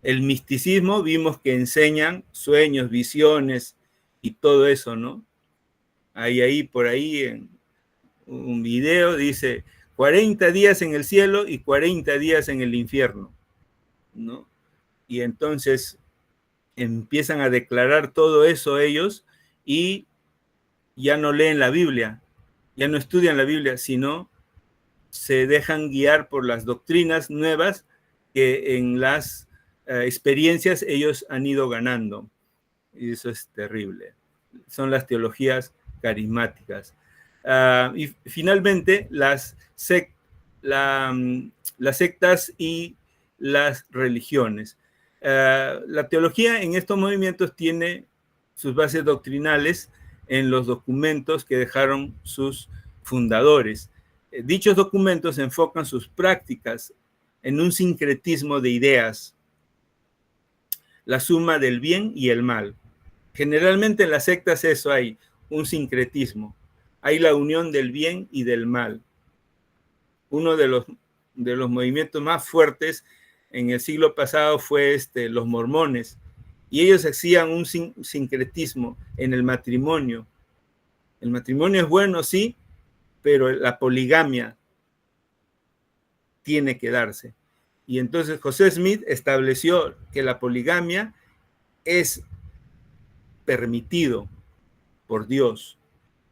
El misticismo vimos que enseñan sueños, visiones y todo eso, ¿no? Por ahí en un video dice 40 días en el cielo y 40 días en el infierno, ¿no? Y entonces empiezan a declarar todo eso ellos y ya no leen la Biblia, ya no estudian la Biblia, sino se dejan guiar por las doctrinas nuevas que en las experiencias ellos han ido ganando. Y eso es terrible. Son las teologías carismáticas. Y finalmente, las sectas y las religiones. La teología en estos movimientos tiene sus bases doctrinales en los documentos que dejaron sus fundadores. Dichos documentos enfocan sus prácticas en un sincretismo de ideas, la suma del bien y el mal. Generalmente en las sectas eso hay, un sincretismo. Hay la unión del bien y del mal. Uno de los movimientos más fuertes en el siglo pasado fue los mormones, y ellos hacían un sincretismo en el matrimonio. El matrimonio es bueno, sí, pero la poligamia tiene que darse. Y entonces José Smith estableció que la poligamia es permitido por Dios.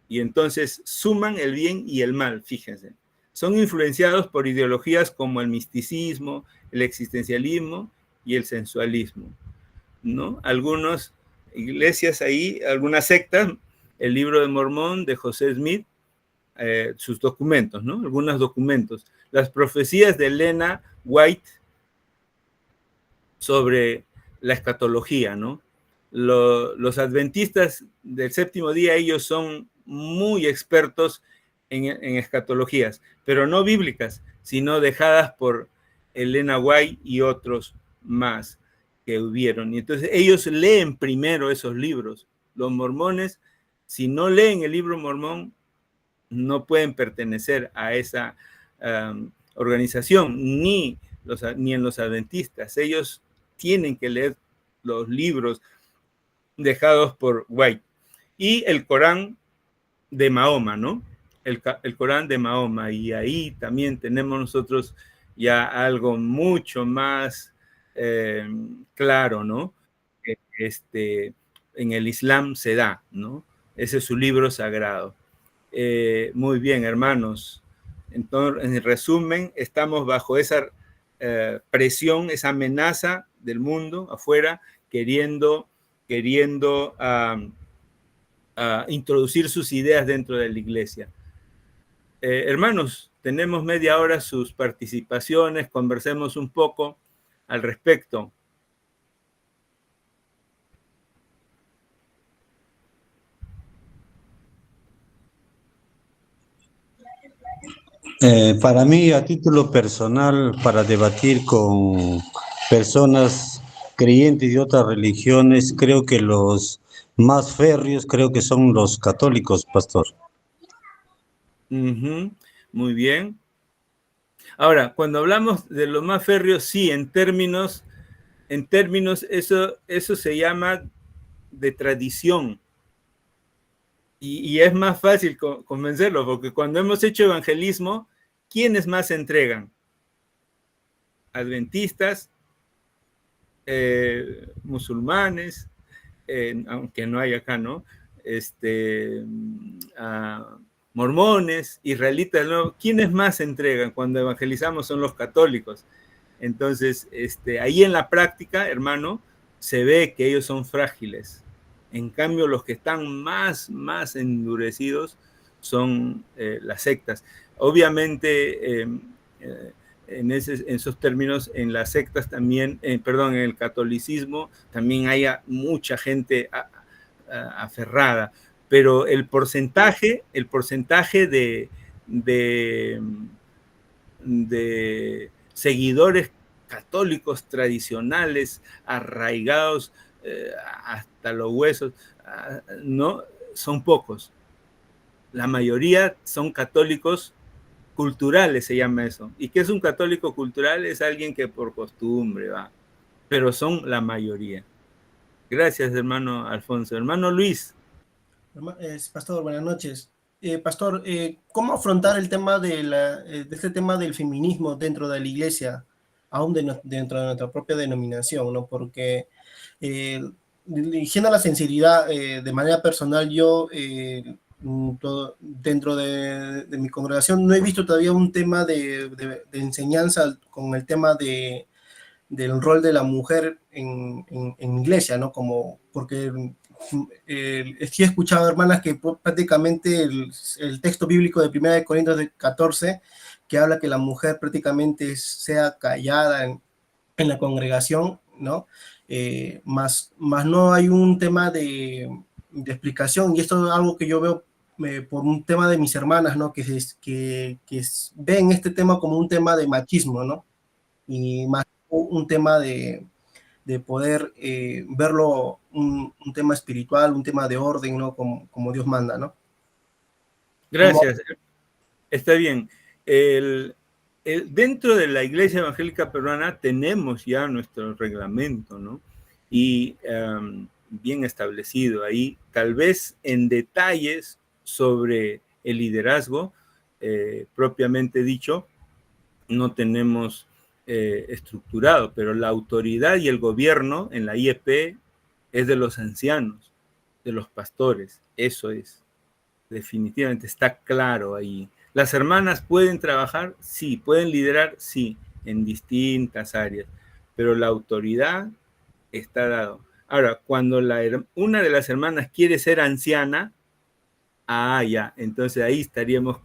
Y entonces suman el bien y el mal, fíjense. Son influenciados por ideologías como el misticismo, el existencialismo y el sensualismo, ¿no? Algunas iglesias ahí, algunas sectas, el libro de Mormón de José Smith, sus documentos, ¿no? Algunos documentos. Las profecías de Elena White sobre la escatología, ¿no? Los adventistas del séptimo día, ellos son muy expertos en escatologías, pero no bíblicas, sino dejadas por Elena White y otros más que hubieron. Y entonces ellos leen primero esos libros. Los mormones, si no leen el libro mormón, no pueden pertenecer a esa organización, ni en los adventistas. Ellos tienen que leer los libros dejados por White. Y el Corán de Mahoma, ¿no? El Corán de Mahoma. Y ahí también tenemos nosotros ya algo mucho más claro, ¿no? En el Islam se da, ¿no? Ese es su libro sagrado. Muy bien, hermanos. Entonces, en resumen, estamos bajo esa presión, esa amenaza del mundo afuera, queriendo introducir sus ideas dentro de la iglesia. Hermanos, tenemos media hora sus participaciones, conversemos un poco al respecto. Para mí, a título personal, para debatir con personas creyentes de otras religiones, creo que los más férreos creo que son los católicos, pastor. Muy bien. Ahora, cuando hablamos de lo más férreo, sí, en términos, eso se llama de tradición. Y es más fácil convencerlo, porque cuando hemos hecho evangelismo, ¿quiénes más se entregan? Adventistas, musulmanes, aunque no hay acá, ¿no? Mormones, israelitas, ¿no? ¿Quiénes más se entregan cuando evangelizamos? Son los católicos. Entonces, ahí en la práctica, hermano, se ve que ellos son frágiles. En cambio, los que están más endurecidos son las sectas. Obviamente, en esos términos, en las sectas también, en el catolicismo, también hay mucha gente aferrada, pero el porcentaje de seguidores católicos tradicionales, arraigados hasta los huesos, no, son pocos. La mayoría son católicos culturales, se llama eso. ¿Y qué es un católico cultural? Es alguien que por costumbre va, pero son la mayoría. Gracias, hermano Alfonso. Hermano Luis. Pastor, buenas noches. Pastor, ¿cómo afrontar el tema de este tema del feminismo dentro de la iglesia, aún dentro de nuestra propia denominación, ¿no? Porque, dirigiendo la sinceridad, de manera personal, yo, dentro de mi congregación, no he visto todavía un tema de enseñanza con el tema del rol de la mujer en iglesia, ¿no? Porque sí he escuchado, hermanas, que prácticamente el texto bíblico de 1 Corintios 14, que habla que la mujer prácticamente sea callada en la congregación, ¿no? Más no hay un tema de explicación, y esto es algo que yo veo por un tema de mis hermanas, ¿no? Que ven este tema como un tema de machismo, ¿no? Y más un tema de poder verlo un tema espiritual, un tema de orden, ¿no? Como Dios manda, ¿no? Gracias. Está bien. Dentro de la Iglesia Evangélica Peruana tenemos ya nuestro reglamento, ¿no? Y bien establecido ahí, tal vez en detalles sobre el liderazgo, propiamente dicho, no tenemos estructurado, pero la autoridad y el gobierno en la IEP es de los ancianos, de los pastores. Eso es, definitivamente está claro ahí. ¿Las hermanas pueden trabajar? Sí. ¿Pueden liderar? Sí, en distintas áreas, pero la autoridad está dado. Ahora, cuando una de las hermanas quiere ser anciana, ya, entonces ahí estaríamos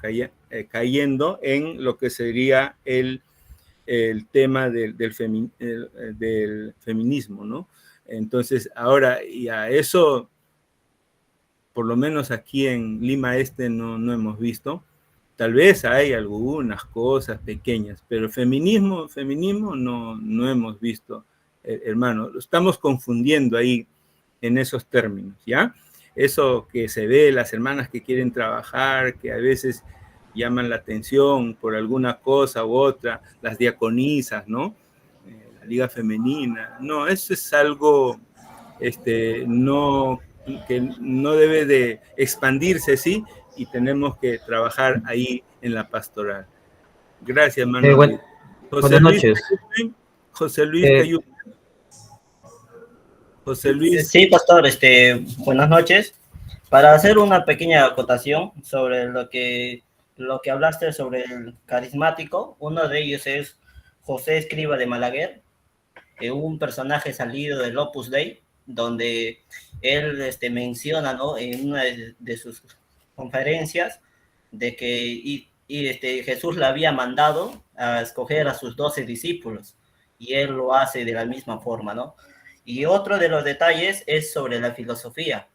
cayendo en lo que sería el tema del feminismo, ¿no? Entonces, ahora, y a eso, por lo menos aquí en Lima Este no hemos visto. Tal vez hay algunas cosas pequeñas, pero feminismo no hemos visto hermano. Lo estamos confundiendo ahí en esos términos, ¿ya? Eso que se ve, las hermanas que quieren trabajar, que a veces llaman la atención por alguna cosa u otra, las diaconisas, ¿no? La liga femenina. No, eso es algo no, que no debe de expandirse, ¿sí? Y tenemos que trabajar ahí en la pastoral. Gracias, hermano. Buenas noches. José Luis Cayupe. José Luis. Sí, pastor, buenas noches. Para hacer una pequeña acotación sobre lo que hablaste sobre el carismático, uno de ellos es José Escriba de Malaguer, un personaje salido del Opus Dei, donde él menciona, ¿no?, en una de sus conferencias de que Jesús le había mandado a escoger a sus 12 discípulos, y él lo hace de la misma forma, ¿no? Y otro de los detalles es sobre la filosofía.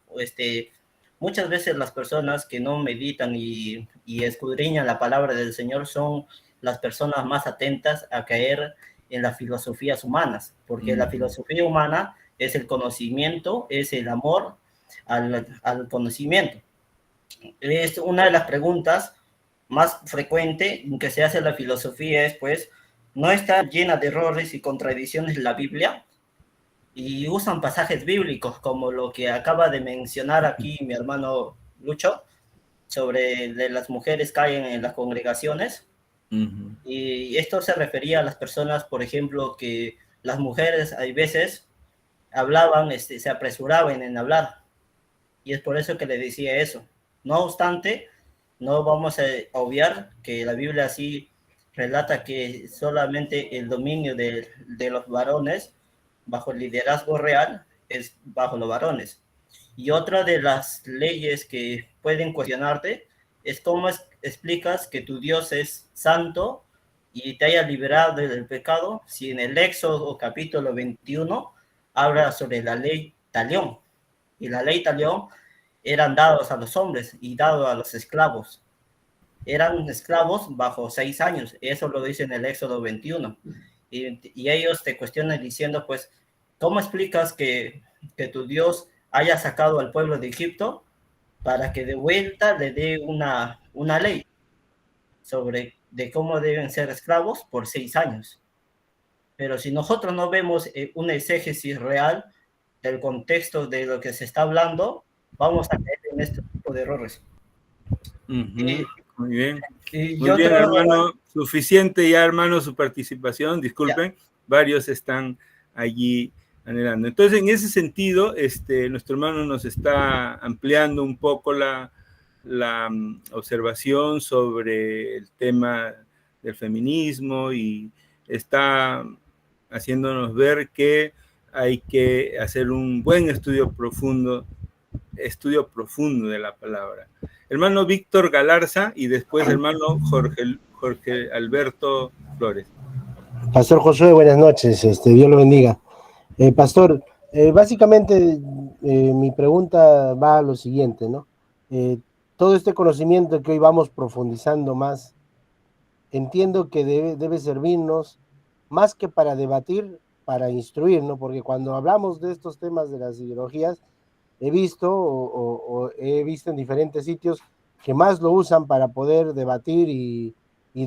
Muchas veces las personas que no meditan y escudriñan la palabra del Señor son las personas más atentas a caer en las filosofías humanas, porque la filosofía humana es el conocimiento, es el amor al conocimiento. Es una de las preguntas más frecuentes que se hace en la filosofía es, pues, ¿no está llena de errores y contradicciones la Biblia? Y usan pasajes bíblicos como lo que acaba de mencionar aquí mi hermano Lucho, sobre las mujeres caen en las congregaciones. Y esto se refería a las personas, por ejemplo, que las mujeres hay veces hablaban, se apresuraban en hablar, y es por eso que le decía eso. No obstante, no vamos a obviar que la Biblia sí relata que solamente el dominio de los varones bajo el liderazgo real es bajo los varones. Y otra de las leyes que pueden cuestionarte es cómo explicas que tu Dios es santo y te haya liberado del pecado, si en el Éxodo capítulo 21 habla sobre la ley talión. Y la ley talión eran dados a los hombres y dados a los esclavos. Eran esclavos bajo 6 años. Eso lo dice en el Éxodo 21. Y ellos te cuestionan diciendo, pues, ¿cómo explicas que tu Dios haya sacado al pueblo de Egipto para que de vuelta le dé una ley sobre de cómo deben ser esclavos por 6 años? Pero si nosotros no vemos una exégesis real del contexto de lo que se está hablando, vamos a caer en este tipo de errores. Muy bien. Muy bien, hermano. Suficiente ya, hermano, su participación. Disculpen, varios están allí anhelando. Entonces, en ese sentido, nuestro hermano nos está ampliando un poco la observación sobre el tema del feminismo y está haciéndonos ver que hay que hacer un buen estudio profundo de la palabra. Hermano Víctor Galarza y después hermano Jorge Alberto Flores. Pastor Josué, buenas noches, Dios lo bendiga. Pastor, básicamente mi pregunta va a lo siguiente, ¿no? Todo este conocimiento que hoy vamos profundizando más, entiendo que debe servirnos más que para debatir, para instruir, ¿no? Porque cuando hablamos de estos temas de las ideologías, he visto o he visto en diferentes sitios que más lo usan para poder debatir y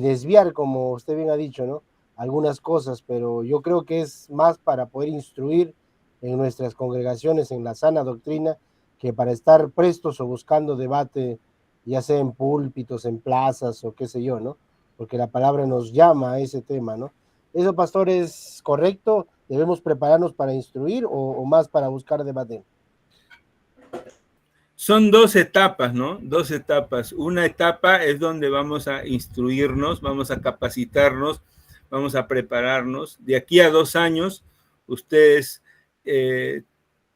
desviar, como usted bien ha dicho, ¿no?, algunas cosas, pero yo creo que es más para poder instruir en nuestras congregaciones en la sana doctrina que para estar prestos o buscando debate, ya sea en púlpitos, en plazas o qué sé yo, ¿no? Porque la palabra nos llama a ese tema, ¿no? ¿Eso, pastor, es correcto? ¿Debemos prepararnos para instruir o más para buscar debate? Son 2 etapas, ¿no? 2 etapas. Una etapa es donde vamos a instruirnos, vamos a capacitarnos, vamos a prepararnos. De aquí a 2 años, ustedes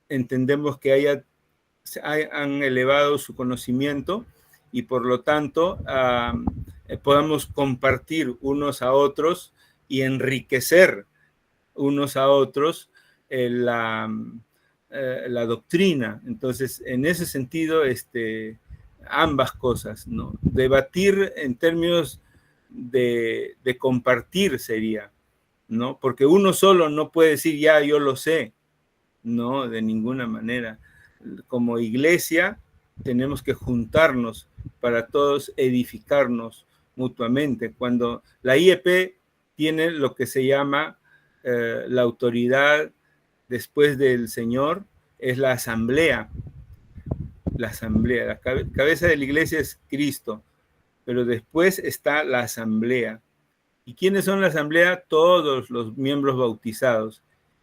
entendemos que han elevado su conocimiento y por lo tanto podamos compartir unos a otros y enriquecer unos a otros la doctrina. Entonces, en ese sentido, ambas cosas, ¿no? Debatir en términos de compartir sería, ¿no? Porque uno solo no puede decir, ya, yo lo sé. No, de ninguna manera. Como iglesia tenemos que juntarnos para todos edificarnos mutuamente. Cuando la IEP tiene lo que se llama la autoridad después del Señor, es la asamblea. La asamblea, la cabeza de la iglesia es Cristo, pero después está la asamblea. ¿Y quiénes son la asamblea? Todos los miembros bautizados.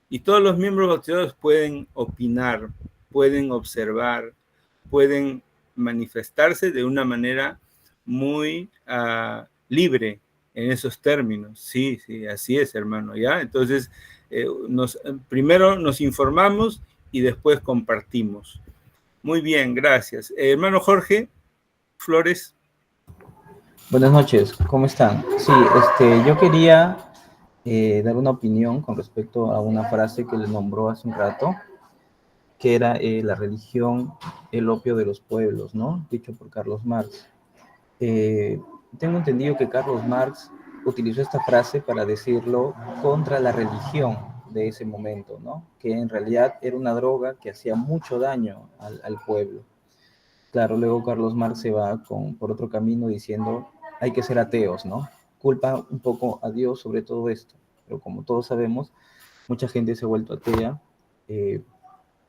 Y todos los miembros bautizados pueden opinar, pueden observar, pueden manifestarse de una manera muy libre en esos términos. Sí, sí, así es, hermano, ¿ya? Entonces, primero nos informamos y después compartimos. Muy bien, gracias. Hermano Jorge Flores. Buenas noches, ¿cómo están? Sí, yo quería dar una opinión con respecto a una frase que le nombró hace un rato, que era la religión, el opio de los pueblos, ¿no? Dicho por Carlos Marx. Tengo entendido que Carlos Marx utilizó esta frase para decirlo contra la religión de ese momento, ¿no? Que en realidad era una droga que hacía mucho daño al pueblo. Claro, luego Carlos Marx se va por otro camino diciendo hay que ser ateos, ¿no? Culpa un poco a Dios sobre todo esto, pero como todos sabemos, mucha gente se ha vuelto atea,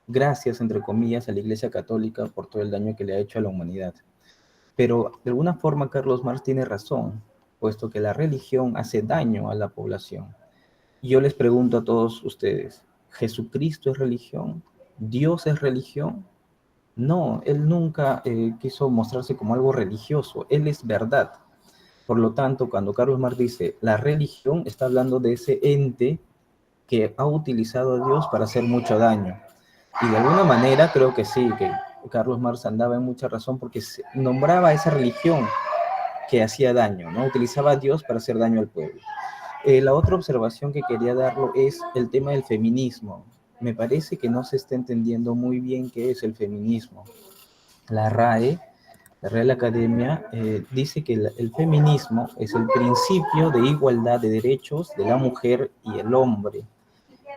gracias, entre comillas, a la Iglesia Católica por todo el daño que le ha hecho a la humanidad. Pero de alguna forma Carlos Marx tiene razón, puesto que la religión hace daño a la población. Y yo les pregunto a todos ustedes, ¿Jesucristo es religión? ¿Dios es religión? No, él nunca quiso mostrarse como algo religioso, él es verdad. Por lo tanto, cuando Carlos Marx dice la religión, está hablando de ese ente que ha utilizado a Dios para hacer mucho daño. Y de alguna manera creo que sí, que Carlos Marx andaba en mucha razón porque nombraba a esa religión que hacía daño, ¿no? Utilizaba a Dios para hacer daño al pueblo. La otra observación que quería darlo es el tema del feminismo. Me parece que no se está entendiendo muy bien qué es el feminismo. La RAE, la Real Academia, dice que el feminismo es el principio de igualdad de derechos de la mujer y el hombre.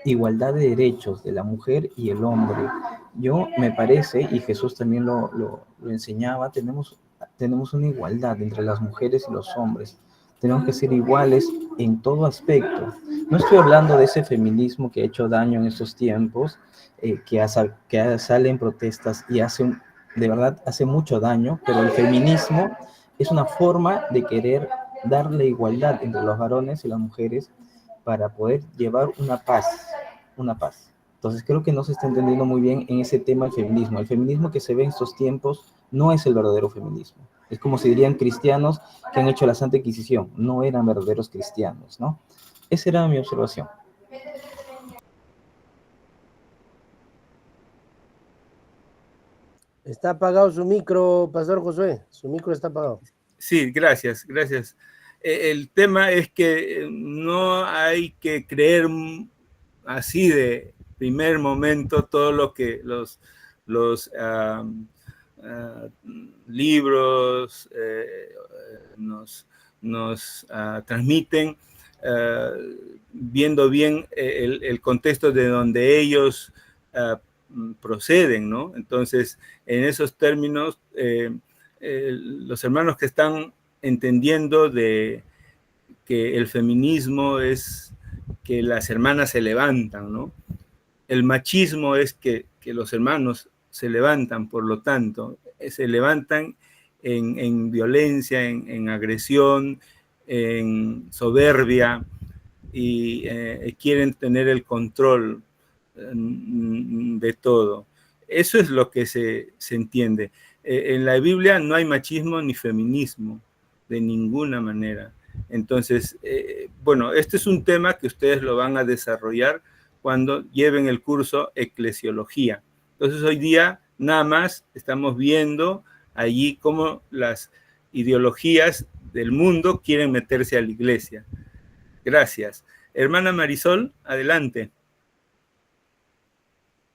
Igualdad de derechos de la mujer y el hombre. Yo me parece, y Jesús también lo enseñaba, tenemos una igualdad entre las mujeres y los hombres. Tenemos que ser iguales en todo aspecto. No estoy hablando de ese feminismo que ha hecho daño en estos tiempos, que sale en protestas y de verdad hace mucho daño, pero el feminismo es una forma de querer darle igualdad entre los varones y las mujeres para poder llevar una paz. Entonces creo que no se está entendiendo muy bien en ese tema el feminismo. El feminismo que se ve en estos tiempos no es el verdadero feminismo. Es como si dirían cristianos que han hecho la Santa Inquisición. No eran verdaderos cristianos, ¿no? Esa era mi observación. Está apagado su micro, Pastor Josué. Su micro está apagado. Sí, gracias, gracias. El tema es que no hay que creer así de primer momento todo lo que los libros nos transmiten, viendo bien el contexto de donde ellos proceden, ¿no? Entonces, en esos términos, los hermanos que están entendiendo de que el feminismo es que las hermanas se levantan, ¿no? El machismo es que los hermanos se levantan, por lo tanto, se levantan en violencia, en agresión, en soberbia, y quieren tener el control de todo. Eso es lo que se entiende. En la Biblia no hay machismo ni feminismo, de ninguna manera. Entonces, bueno, este es un tema que ustedes lo van a desarrollar cuando lleven el curso Eclesiología. Entonces, hoy día nada más estamos viendo allí cómo las ideologías del mundo quieren meterse a la iglesia. Gracias. Hermana Marisol, adelante.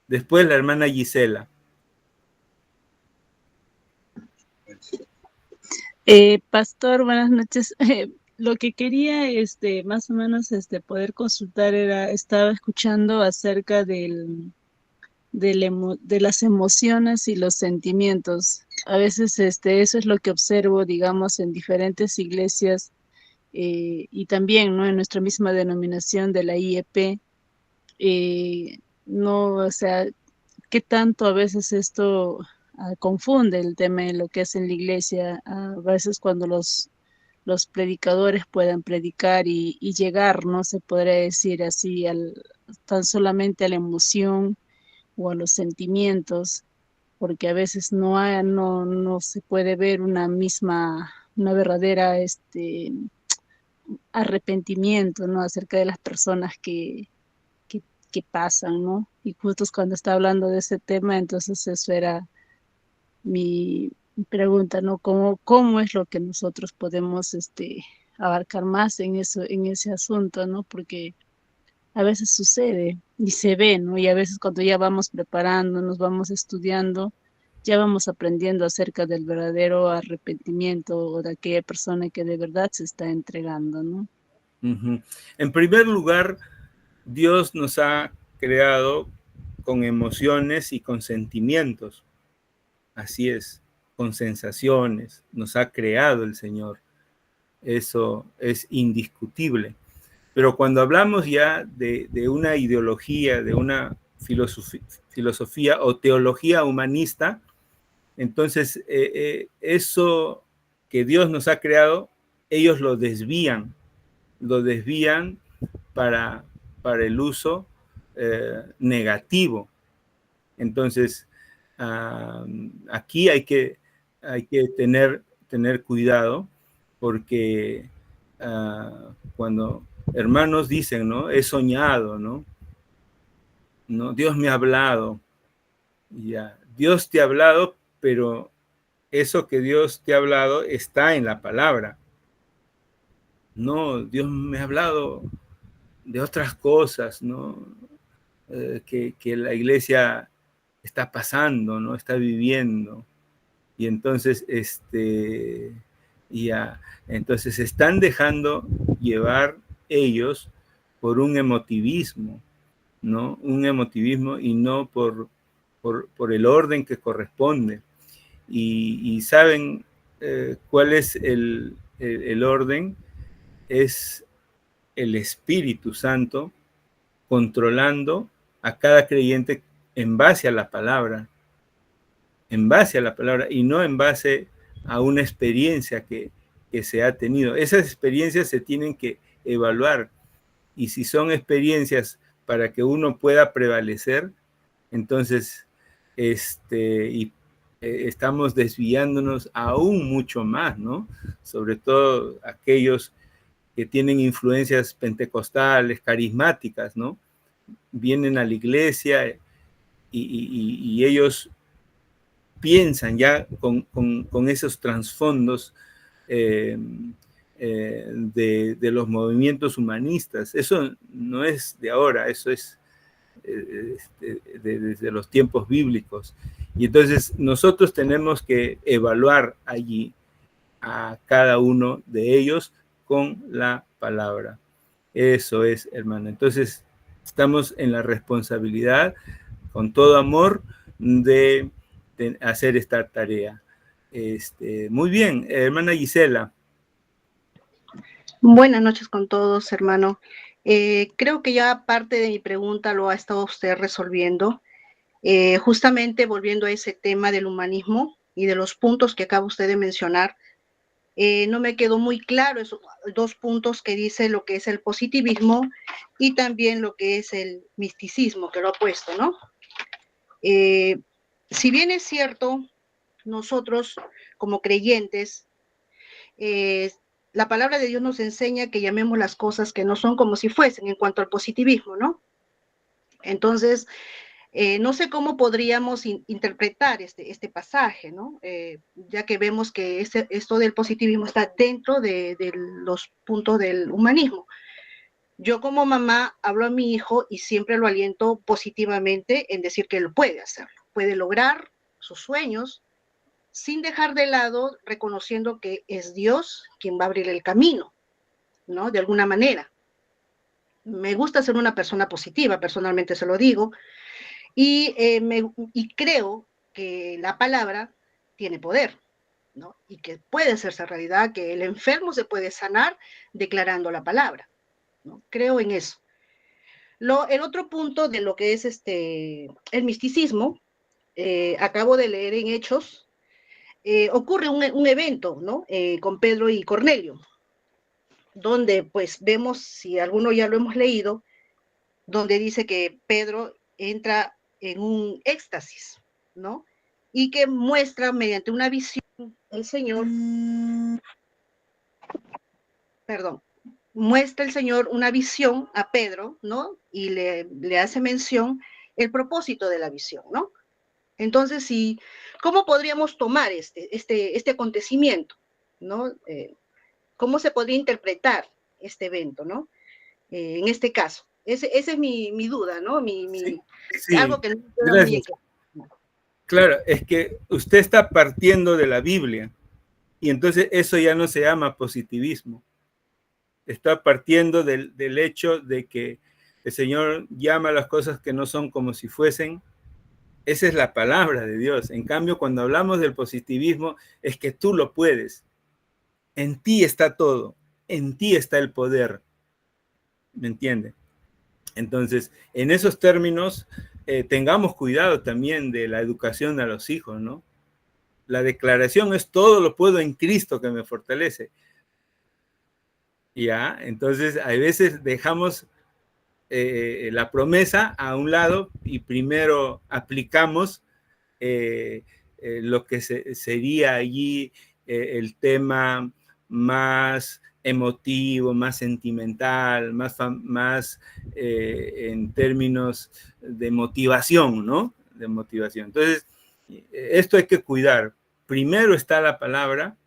Después la hermana Gisela. Pastor, buenas noches. lo que quería, más o menos, poder consultar estaba escuchando acerca de las emociones y los sentimientos. A veces, eso es lo que observo, digamos, en diferentes iglesias, y también, ¿no? En nuestra misma denominación de la IEP, no, o sea, qué tanto a veces esto confunde el tema de lo que es en la iglesia, a veces cuando los predicadores puedan predicar y llegar, ¿no? Se podría decir así, tan solamente a la emoción o a los sentimientos, porque a veces no se puede ver una verdadera, arrepentimiento, ¿no? Acerca de las personas que, que pasan, ¿no? Y justo cuando está hablando de ese tema, entonces eso era mi pregunta, ¿no? ¿Cómo es lo que nosotros podemos, abarcar más en eso, en ese asunto, ¿no? Porque a veces sucede y se ve, ¿no? Y a veces cuando ya vamos preparando, nos vamos estudiando, ya vamos aprendiendo acerca del verdadero arrepentimiento o de aquella persona que de verdad se está entregando, ¿no? Ujú. En primer lugar, Dios nos ha creado con emociones y con sentimientos. Así es, con sensaciones. Nos ha creado el Señor. Eso es indiscutible. Pero cuando hablamos ya de una ideología, de una filosofía o teología humanista, entonces eso que Dios nos ha creado, ellos lo desvían para el uso negativo. Entonces, aquí hay que tener cuidado, porque cuando hermanos dicen, ¿no? He soñado, ¿no? Dios me ha hablado. Ya, Dios te ha hablado, pero eso que Dios te ha hablado está en la palabra. No, Dios me ha hablado de otras cosas, ¿no? Que la iglesia está pasando, ¿no? Está viviendo. Y entonces, entonces se están dejando llevar ellos por un emotivismo, ¿no? Un emotivismo y no por el orden que corresponde. Y saben cuál es el orden. Es el Espíritu Santo controlando a cada creyente en base a la palabra, y no en base a una experiencia que se ha tenido. Esas experiencias se tienen que evaluar, y si son experiencias para que uno pueda prevalecer, entonces estamos desviándonos aún mucho más, ¿no? Sobre todo aquellos que tienen influencias pentecostales, carismáticas, ¿no? Vienen a la iglesia y ellos piensan ya con esos trasfondos de los movimientos humanistas. Eso no es de ahora, eso es desde los tiempos bíblicos. Y entonces nosotros tenemos que evaluar allí a cada uno de ellos con la palabra. Eso es, hermano. Entonces estamos en la responsabilidad, con todo amor, de hacer esta tarea. Muy bien, hermana Gisela. Buenas noches con todos, hermano. Creo que ya parte de mi pregunta lo ha estado usted resolviendo. Justamente volviendo a ese tema del humanismo y de los puntos que acaba usted de mencionar, no me quedó muy claro esos dos puntos que dice lo que es el positivismo y también lo que es el misticismo, que lo ha puesto, ¿no? Si bien es cierto, nosotros como creyentes, la palabra de Dios nos enseña que llamemos las cosas que no son como si fuesen en cuanto al positivismo, ¿no? Entonces, no sé cómo podríamos interpretar este pasaje, ¿no? Ya que vemos que esto del positivismo está dentro de los puntos del humanismo. Yo como mamá hablo a mi hijo y siempre lo aliento positivamente en decir que él puede hacerlo, puede lograr sus sueños sin dejar de lado, reconociendo que es Dios quien va a abrir el camino. ¿no? De alguna manera. Me gusta ser una persona positiva, personalmente se lo digo, y creo que la palabra tiene poder, ¿no? Y que puede hacerse realidad, que el enfermo se puede sanar declarando la palabra, ¿no? Creo en eso. El otro punto de lo que es el misticismo, acabo de leer en Hechos, ocurre un evento, ¿no? Con Pedro y Cornelio, donde pues vemos, si alguno ya lo hemos leído, donde dice que Pedro entra en un éxtasis, ¿no? Y que muestra mediante una visión el Señor, muestra el Señor una visión a Pedro, ¿no? Y le hace mención el propósito de la visión, ¿no? Entonces, ¿cómo podríamos tomar este acontecimiento, ¿no? ¿Cómo se podría interpretar este evento, ¿no? En este caso. Esa es mi duda, ¿no? Sí, algo que no queda muy gracias. claro. Claro, es que usted está partiendo de la Biblia y entonces eso ya no se llama positivismo. Está partiendo del hecho de que el Señor llama a las cosas que no son como si fuesen. Esa es la palabra de Dios. En cambio, cuando hablamos del positivismo, es que tú lo puedes. En ti está todo. En ti está el poder. ¿Me entiende? Entonces, en esos términos, tengamos cuidado también de la educación a los hijos, ¿no? La declaración es todo lo puedo en Cristo que me fortalece. Ya, entonces a veces dejamos la promesa a un lado y primero aplicamos lo que sería allí el tema más emotivo, más sentimental, más en términos de motivación, ¿no? De motivación. Entonces, esto hay que cuidar. Primero está la palabra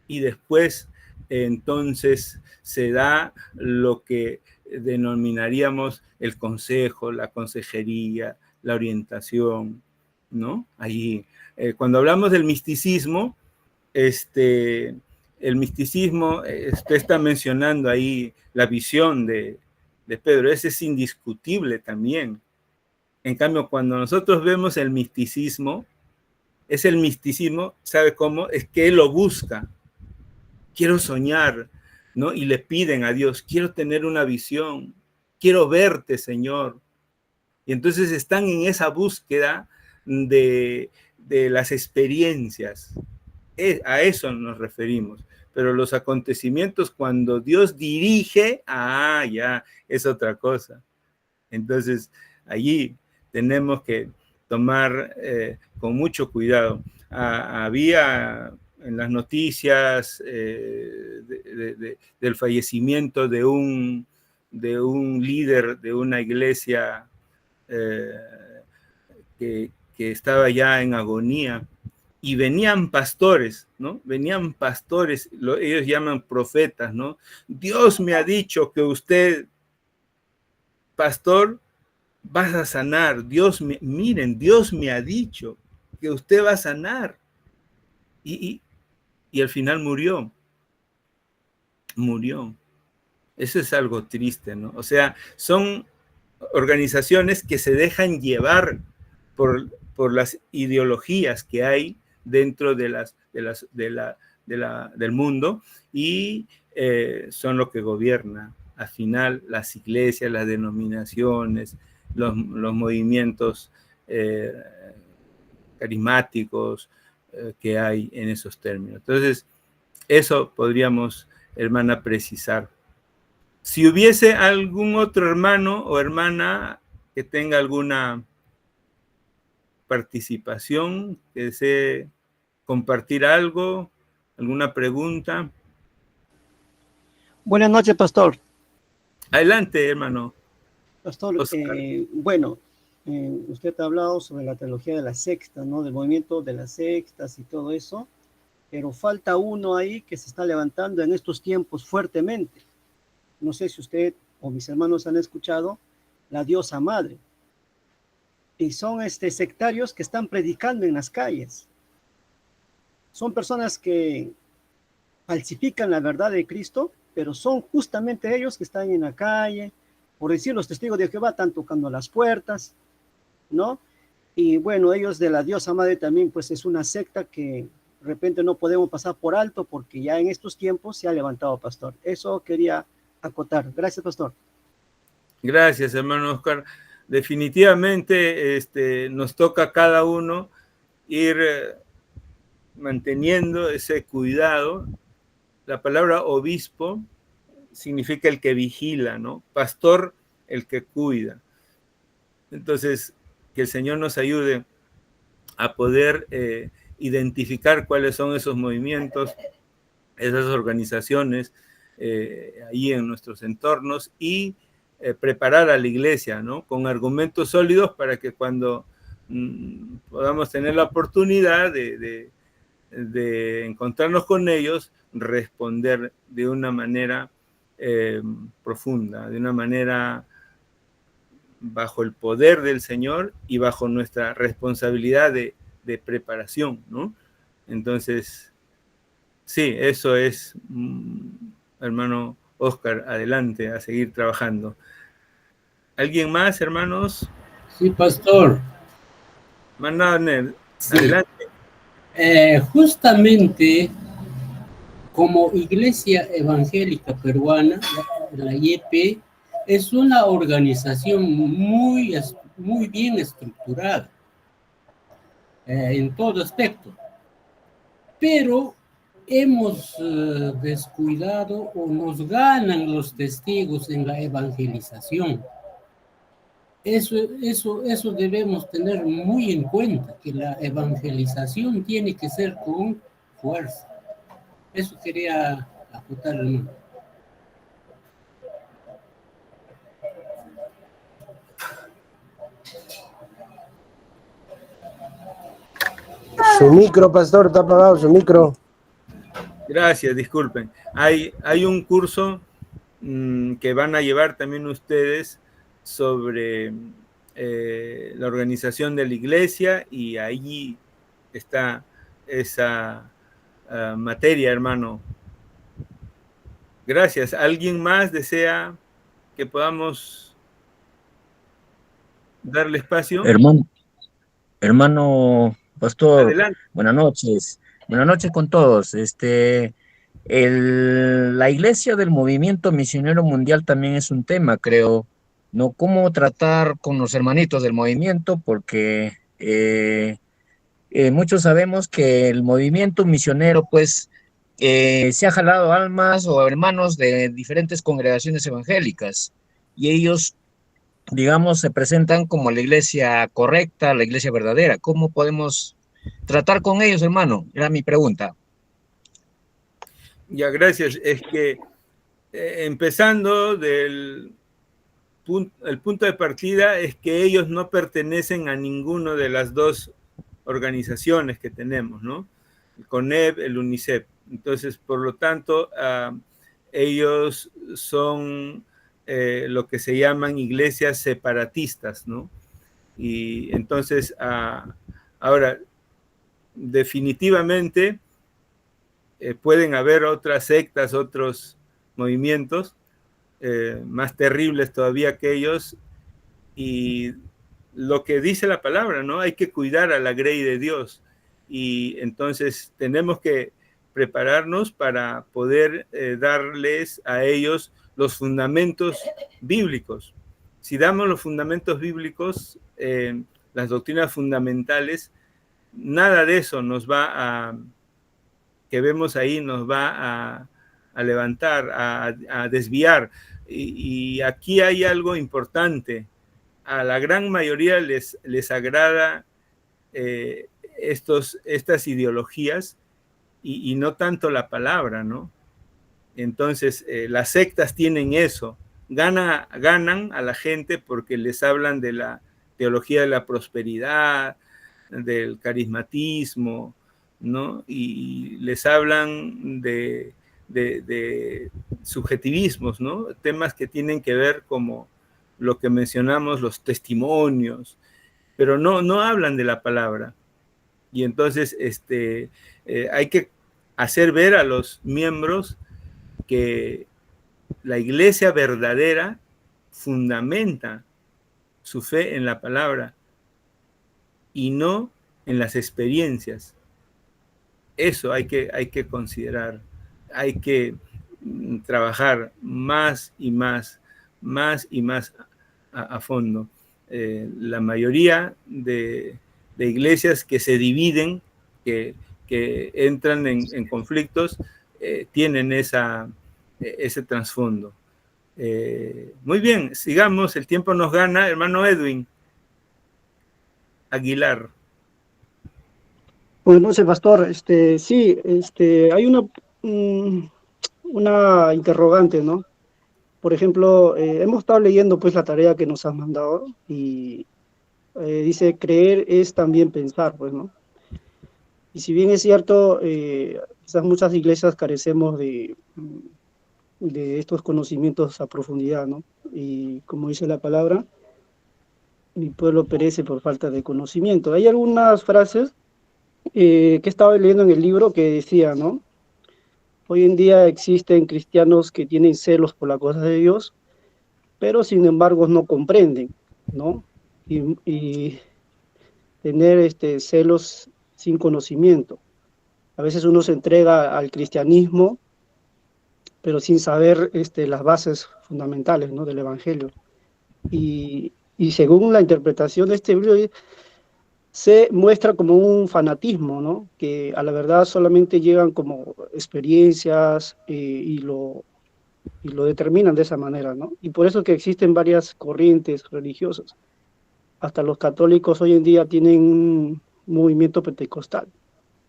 y después entonces se da lo que denominaríamos el consejo, la consejería, la orientación, ¿no? Allí, cuando hablamos del misticismo, el misticismo, usted está mencionando ahí la visión de Pedro, ese es indiscutible también. En cambio, cuando nosotros vemos el misticismo, ¿sabe cómo? Es que él lo busca. Quiero soñar, ¿no? Y le piden a Dios, quiero tener una visión, quiero verte, Señor. Y entonces están en esa búsqueda de las experiencias. A eso nos referimos. Pero los acontecimientos, cuando Dios dirige, ya, es otra cosa. Entonces, allí tenemos que tomar con mucho cuidado. Había en las noticias del fallecimiento de un líder de una iglesia que estaba ya en agonía, y venían pastores, ¿no? Venían pastores, ellos llaman profetas, ¿no? Dios me ha dicho que usted, pastor, vas a sanar. Miren, Dios me ha dicho que usted va a sanar. Y al final murió. Eso es algo triste, ¿no? O sea, son organizaciones que se dejan llevar por las ideologías que hay dentro del mundo y son lo que gobierna. Al final, las iglesias, las denominaciones, los movimientos carismáticos que hay en esos términos. Entonces, eso podríamos, hermana, precisar. Si hubiese algún otro hermano o hermana que tenga alguna participación, que desee compartir algo, alguna pregunta. Buenas noches, pastor. Adelante, hermano. Pastor, bueno, usted ha hablado sobre la teología de la sexta, ¿no? Del movimiento de las sextas y todo eso, pero falta uno ahí que se está levantando en estos tiempos fuertemente. No sé si usted o mis hermanos han escuchado la diosa madre. Y son sectarios que están predicando en las calles. Son personas que falsifican la verdad de Cristo, pero son justamente ellos que están en la calle, por decir, los testigos de Jehová están tocando las puertas, ¿no? Y bueno, ellos de la diosa madre también, pues es una secta que de repente no podemos pasar por alto porque ya en estos tiempos se ha levantado, pastor. Eso quería acotar. Gracias, pastor. Gracias, hermano Oscar. Definitivamente nos toca a cada uno ir manteniendo ese cuidado. La palabra obispo significa el que vigila, ¿no? Pastor, el que cuida. Entonces, que el Señor nos ayude a poder identificar cuáles son esos movimientos, esas organizaciones ahí en nuestros entornos y preparar a la iglesia, ¿no? Con argumentos sólidos para que cuando podamos tener la oportunidad de encontrarnos con ellos, responder de una manera profunda, de una manera bajo el poder del Señor y bajo nuestra responsabilidad de preparación, ¿no? Entonces, sí, eso es, hermano Oscar, adelante, a seguir trabajando. ¿Alguien más, hermanos? Sí, pastor. Manuel, sí. Adelante. Justamente como Iglesia Evangélica Peruana, la IEP es una organización muy bien estructurada en todo aspecto, pero hemos descuidado o nos ganan los testigos en la evangelización. Eso debemos tener muy en cuenta, que la evangelización tiene que ser con fuerza. Eso quería acotar, hermano. Su micro, pastor, está apagado su micro. Gracias, disculpen. Hay un curso que van a llevar también ustedes sobre la organización de la iglesia y ahí está esa materia, hermano. Gracias. ¿Alguien más desea que podamos darle espacio? Hermano pastor, Adelante. buenas noches. Buenas noches con todos. La iglesia del movimiento misionero mundial también es un tema, creo, ¿no? Cómo tratar con los hermanitos del movimiento, porque muchos sabemos que el movimiento misionero, pues, se ha jalado almas o hermanos de diferentes congregaciones evangélicas, y ellos, digamos, se presentan como la iglesia correcta, la iglesia verdadera. ¿Cómo podemos tratar con ellos, hermano? Era mi pregunta. Ya, gracias. Es que empezando el punto de partida es que ellos no pertenecen a ninguno de las dos organizaciones que tenemos, ¿no? El CONEP, el UNICEF. Entonces, por lo tanto, ellos son lo que se llaman iglesias separatistas, ¿no? Y entonces, ahora, definitivamente pueden haber otras sectas, otros movimientos más terribles todavía que ellos, y lo que dice la palabra, ¿no? Hay que cuidar a la grey de Dios, y entonces tenemos que prepararnos para poder darles a ellos los fundamentos bíblicos. Si damos los fundamentos bíblicos, las doctrinas fundamentales, nada de eso nos va que vemos ahí nos va a levantar, a desviar. Y aquí hay algo importante. A la gran mayoría les agrada estas ideologías y no tanto la palabra, ¿no? Entonces, las sectas tienen eso. Ganan a la gente porque les hablan de la teología de la prosperidad, del carismatismo, ¿no? Y les hablan de subjetivismos, ¿no? Temas que tienen que ver como lo que mencionamos, los testimonios, pero no hablan de la palabra. Y entonces hay que hacer ver a los miembros que la iglesia verdadera fundamenta su fe en la palabra y no en las experiencias. Eso hay que considerar, hay que trabajar más y más a fondo. La mayoría de iglesias que se dividen, que entran en conflictos, tienen ese trasfondo. Muy bien, sigamos, el tiempo nos gana. Hermano Edwin Aguilar. Buenas noches, pastor. Sí, hay una interrogante, ¿no? Por ejemplo, hemos estado leyendo pues la tarea que nos has mandado y dice creer es también pensar, pues, ¿no? Y si bien es cierto, quizás muchas iglesias carecemos de estos conocimientos a profundidad, ¿no? Y como dice la palabra, mi pueblo perece por falta de conocimiento. Hay algunas frases que estaba leyendo en el libro que decía, ¿no? Hoy en día existen cristianos que tienen celos por la cosa de Dios, pero sin embargo no comprenden, ¿no? Y tener celos sin conocimiento. A veces uno se entrega al cristianismo, pero sin saber las bases fundamentales, ¿no? Del Evangelio. Y según la interpretación de este libro, se muestra como un fanatismo, ¿no? Que a la verdad solamente llegan como experiencias y lo determinan de esa manera, ¿no? Y por eso que existen varias corrientes religiosas. Hasta los católicos hoy en día tienen un movimiento pentecostal,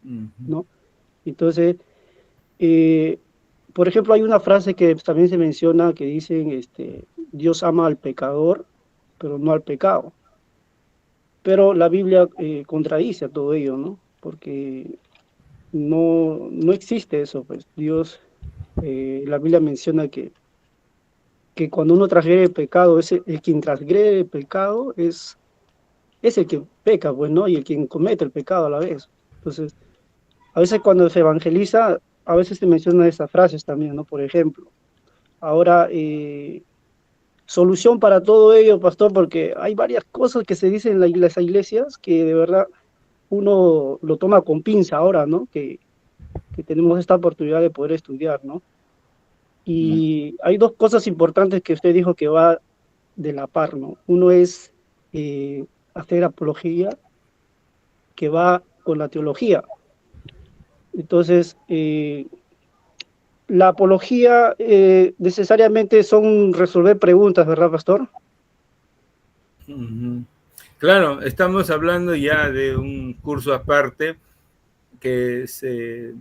¿no? Entonces, por ejemplo, hay una frase que también se menciona que dicen, Dios ama al pecador, pero no al pecado. Pero la Biblia contradice a todo ello, ¿no? Porque no existe eso, pues Dios, la Biblia menciona que cuando uno transgrede el pecado, el quien transgrede el pecado es el que peca, pues, ¿no? Y el quien comete el pecado a la vez. Entonces, a veces cuando se evangeliza, a veces se mencionan esas frases también, ¿no? Por ejemplo, ahora, solución para todo ello, pastor, porque hay varias cosas que se dicen en las iglesias que de verdad uno lo toma con pinza ahora, ¿no? Que tenemos esta oportunidad de poder estudiar, ¿no? Y hay dos cosas importantes que usted dijo que va de la par, ¿no? Uno es hacer apología, que va con la teología. Entonces, la apología necesariamente son resolver preguntas, ¿verdad, pastor? Claro, estamos hablando ya de un curso aparte que se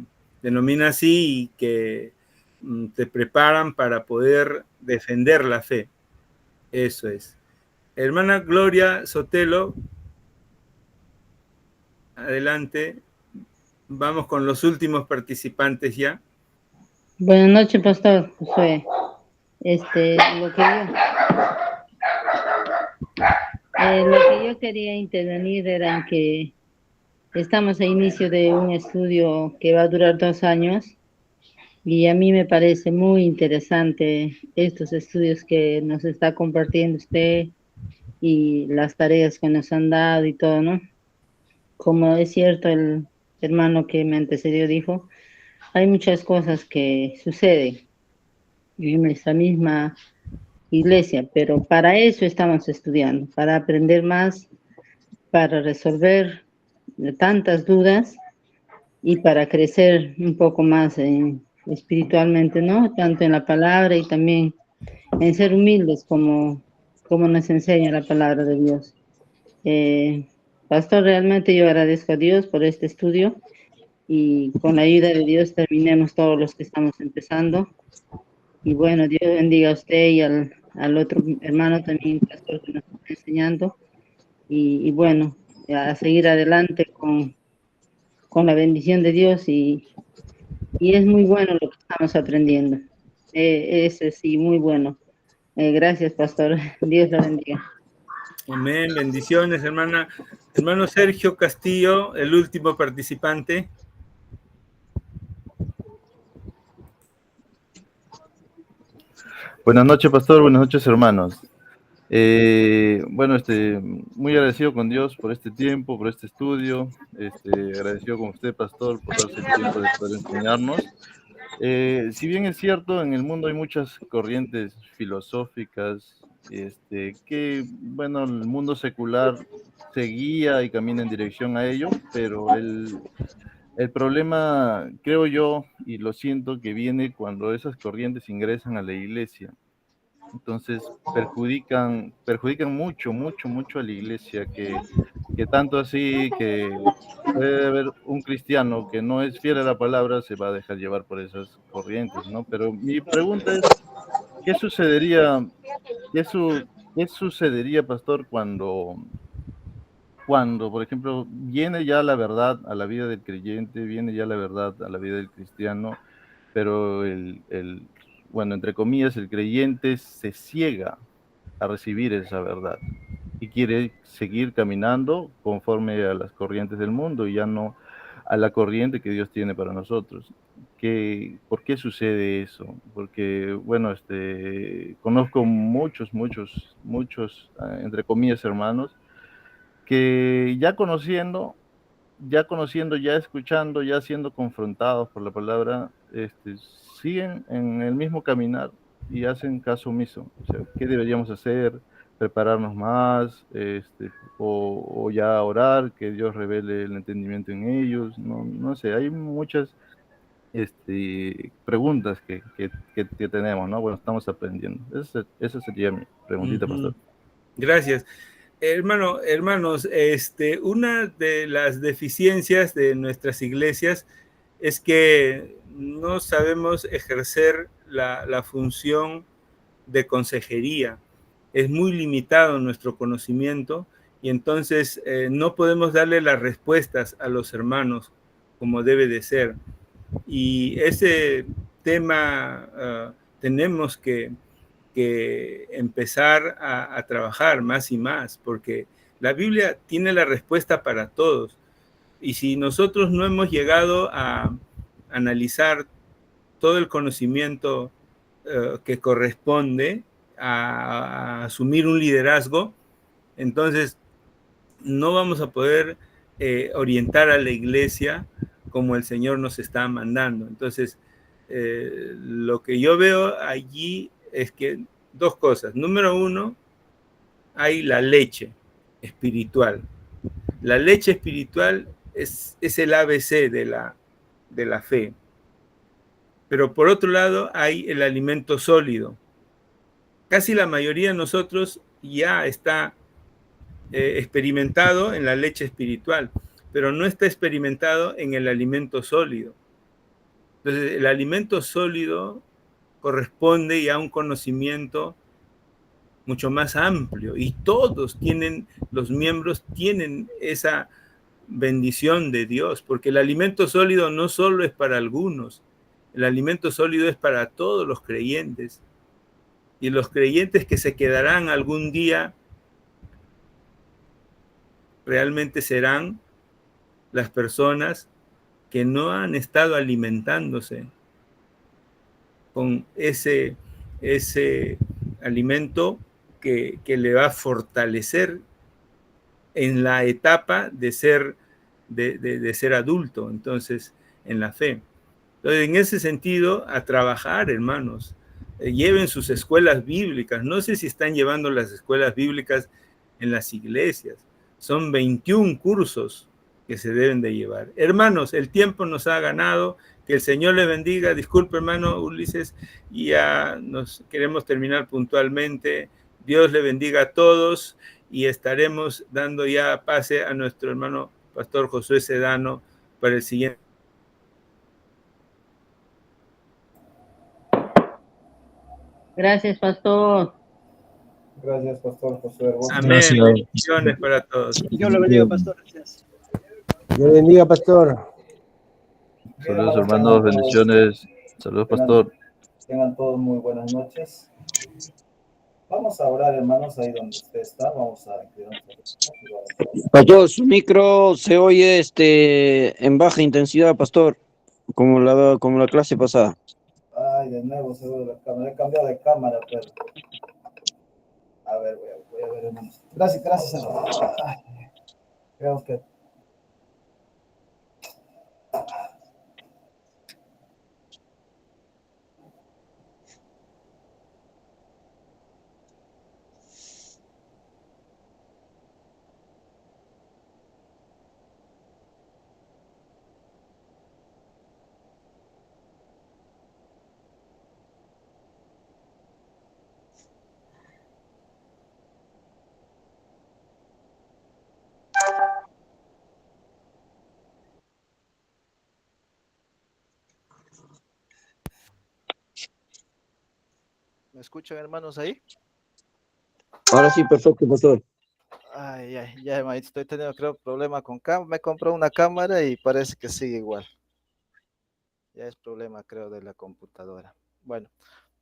denomina así y que te preparan para poder defender la fe. Eso es. Hermana Gloria Sotelo, adelante. Vamos con los últimos participantes ya. Buenas noches, pastor Josué. Lo que yo quería intervenir era en que estamos a inicio de un estudio que va a durar 2 años y a mí me parece muy interesante estos estudios que nos está compartiendo usted y las tareas que nos han dado y todo, ¿no? Como es cierto, el hermano que me antecedió dijo, hay muchas cosas que suceden en nuestra misma iglesia, pero para eso estamos estudiando, para aprender más, para resolver tantas dudas y para crecer un poco más espiritualmente, ¿no? Tanto en la palabra y también en ser humildes como nos enseña la palabra de Dios. Pastor, realmente yo agradezco a Dios por este estudio y con la ayuda de Dios terminemos todos los que estamos empezando. Y bueno, Dios bendiga a usted y al otro hermano también, pastor, que nos está enseñando. Y bueno, a seguir adelante con la bendición de Dios y es muy bueno lo que estamos aprendiendo. Es sí, muy bueno. Gracias, pastor. Dios lo bendiga. Amén, bendiciones, hermana. Hermano Sergio Castillo, el último participante. Buenas noches, pastor. Buenas noches, hermanos. Bueno, muy agradecido con Dios por este tiempo, por este estudio. Agradecido con usted, pastor, por darse el tiempo de poder enseñarnos. Si bien es cierto, en el mundo hay muchas corrientes filosóficas, que, bueno, el mundo secular se guía y camina en dirección a ello, pero el problema, creo yo, y lo siento, que viene cuando esas corrientes ingresan a la iglesia. Entonces perjudican mucho, mucho, mucho a la iglesia, que tanto así que puede haber un cristiano que no es fiel a la palabra, se va a dejar llevar por esas corrientes, ¿no? Pero mi pregunta es, ¿qué sucedería, qué sucedería, pastor, cuando, por ejemplo, viene ya la verdad a la vida del creyente, viene ya la verdad a la vida del cristiano, pero bueno, entre comillas, el creyente se ciega a recibir esa verdad y quiere seguir caminando conforme a las corrientes del mundo y ya no a la corriente que Dios tiene para nosotros? ¿Por qué sucede eso? Porque, bueno, conozco muchos, entre comillas, hermanos, que ya conociendo, ya escuchando, ya siendo confrontados por la palabra, siguen en el mismo caminar y hacen caso omiso. O sea, ¿qué deberíamos hacer? Prepararnos más, o ya orar, que Dios revele el entendimiento en ellos. No sé, hay muchas preguntas que tenemos, ¿no? Bueno, estamos aprendiendo. Esa sería mi preguntita, pastor. Gracias. Hermanos, una de las deficiencias de nuestras iglesias es que no sabemos ejercer la función de consejería. Es muy limitado nuestro conocimiento y entonces no podemos darle las respuestas a los hermanos como debe de ser. Y ese tema tenemos que empezar a trabajar más y más, porque la Biblia tiene la respuesta para todos. Y si nosotros no hemos llegado a analizar todo el conocimiento que corresponde a asumir un liderazgo, entonces no vamos a poder orientar a la iglesia como el Señor nos está mandando. Entonces, lo que yo veo allí es que dos cosas. Número uno, hay la leche espiritual. La leche espiritual es el ABC de la fe. Pero por otro lado, hay el alimento sólido. Casi la mayoría de nosotros ya está experimentado en la leche espiritual, pero no está experimentado en el alimento sólido. Entonces, el alimento sólido corresponde ya a un conocimiento mucho más amplio y todos los miembros tienen esa bendición de Dios, porque el alimento sólido no solo es para algunos, el alimento sólido es para todos los creyentes, y los creyentes que se quedarán algún día realmente serán las personas que no han estado alimentándose con ese alimento que le va a fortalecer en la etapa de ser adulto, entonces, en la fe. Entonces, en ese sentido, a trabajar, hermanos. Lleven sus escuelas bíblicas. No sé si están llevando las escuelas bíblicas en las iglesias. Son 21 cursos que se deben de llevar. Hermanos, el tiempo nos ha ganado. Que el Señor les bendiga. Disculpe, hermano Ulises, y ya nos queremos terminar puntualmente. Dios le bendiga a todos y estaremos dando ya pase a nuestro hermano Pastor Josué Sedano para el siguiente. Gracias, pastor. Gracias, pastor Josué. Amén. Bendiciones para todos. Dios lo bendiga, pastor. Gracias. Dios bendiga, pastor. Saludos, hermanos, bendiciones. Saludos, pastor. Tengan todos muy buenas noches. Vamos a orar, hermanos, ahí donde usted está. Vamos a Pastor, su micro se oye en baja intensidad, pastor, como la clase pasada. Ay, de nuevo se ve la cámara. He cambiado de cámara, pero... A ver, voy a ver, hermanos. Gracias, hermano. Ay, creo que... ¿Me escuchan, hermanos, ahí? Ahora sí, perfecto, pastor. Ay, ya, hermanito, estoy teniendo, creo, problema con cámara. Me compré una cámara y parece que sigue igual. Ya es problema, creo, de la computadora. Bueno,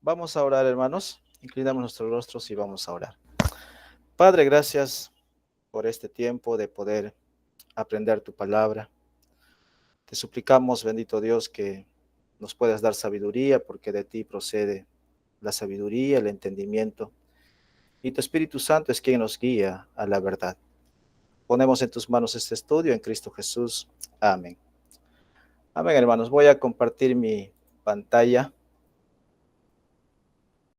vamos a orar, hermanos. Inclinamos nuestros rostros y vamos a orar. Padre, gracias por este tiempo de poder aprender tu palabra. Te suplicamos, bendito Dios, que nos puedas dar sabiduría, porque de ti procede la sabiduría, el entendimiento, y tu Espíritu Santo es quien nos guía a la verdad. Ponemos en tus manos este estudio en Cristo Jesús. Amén. Amén, hermanos. Voy a compartir mi pantalla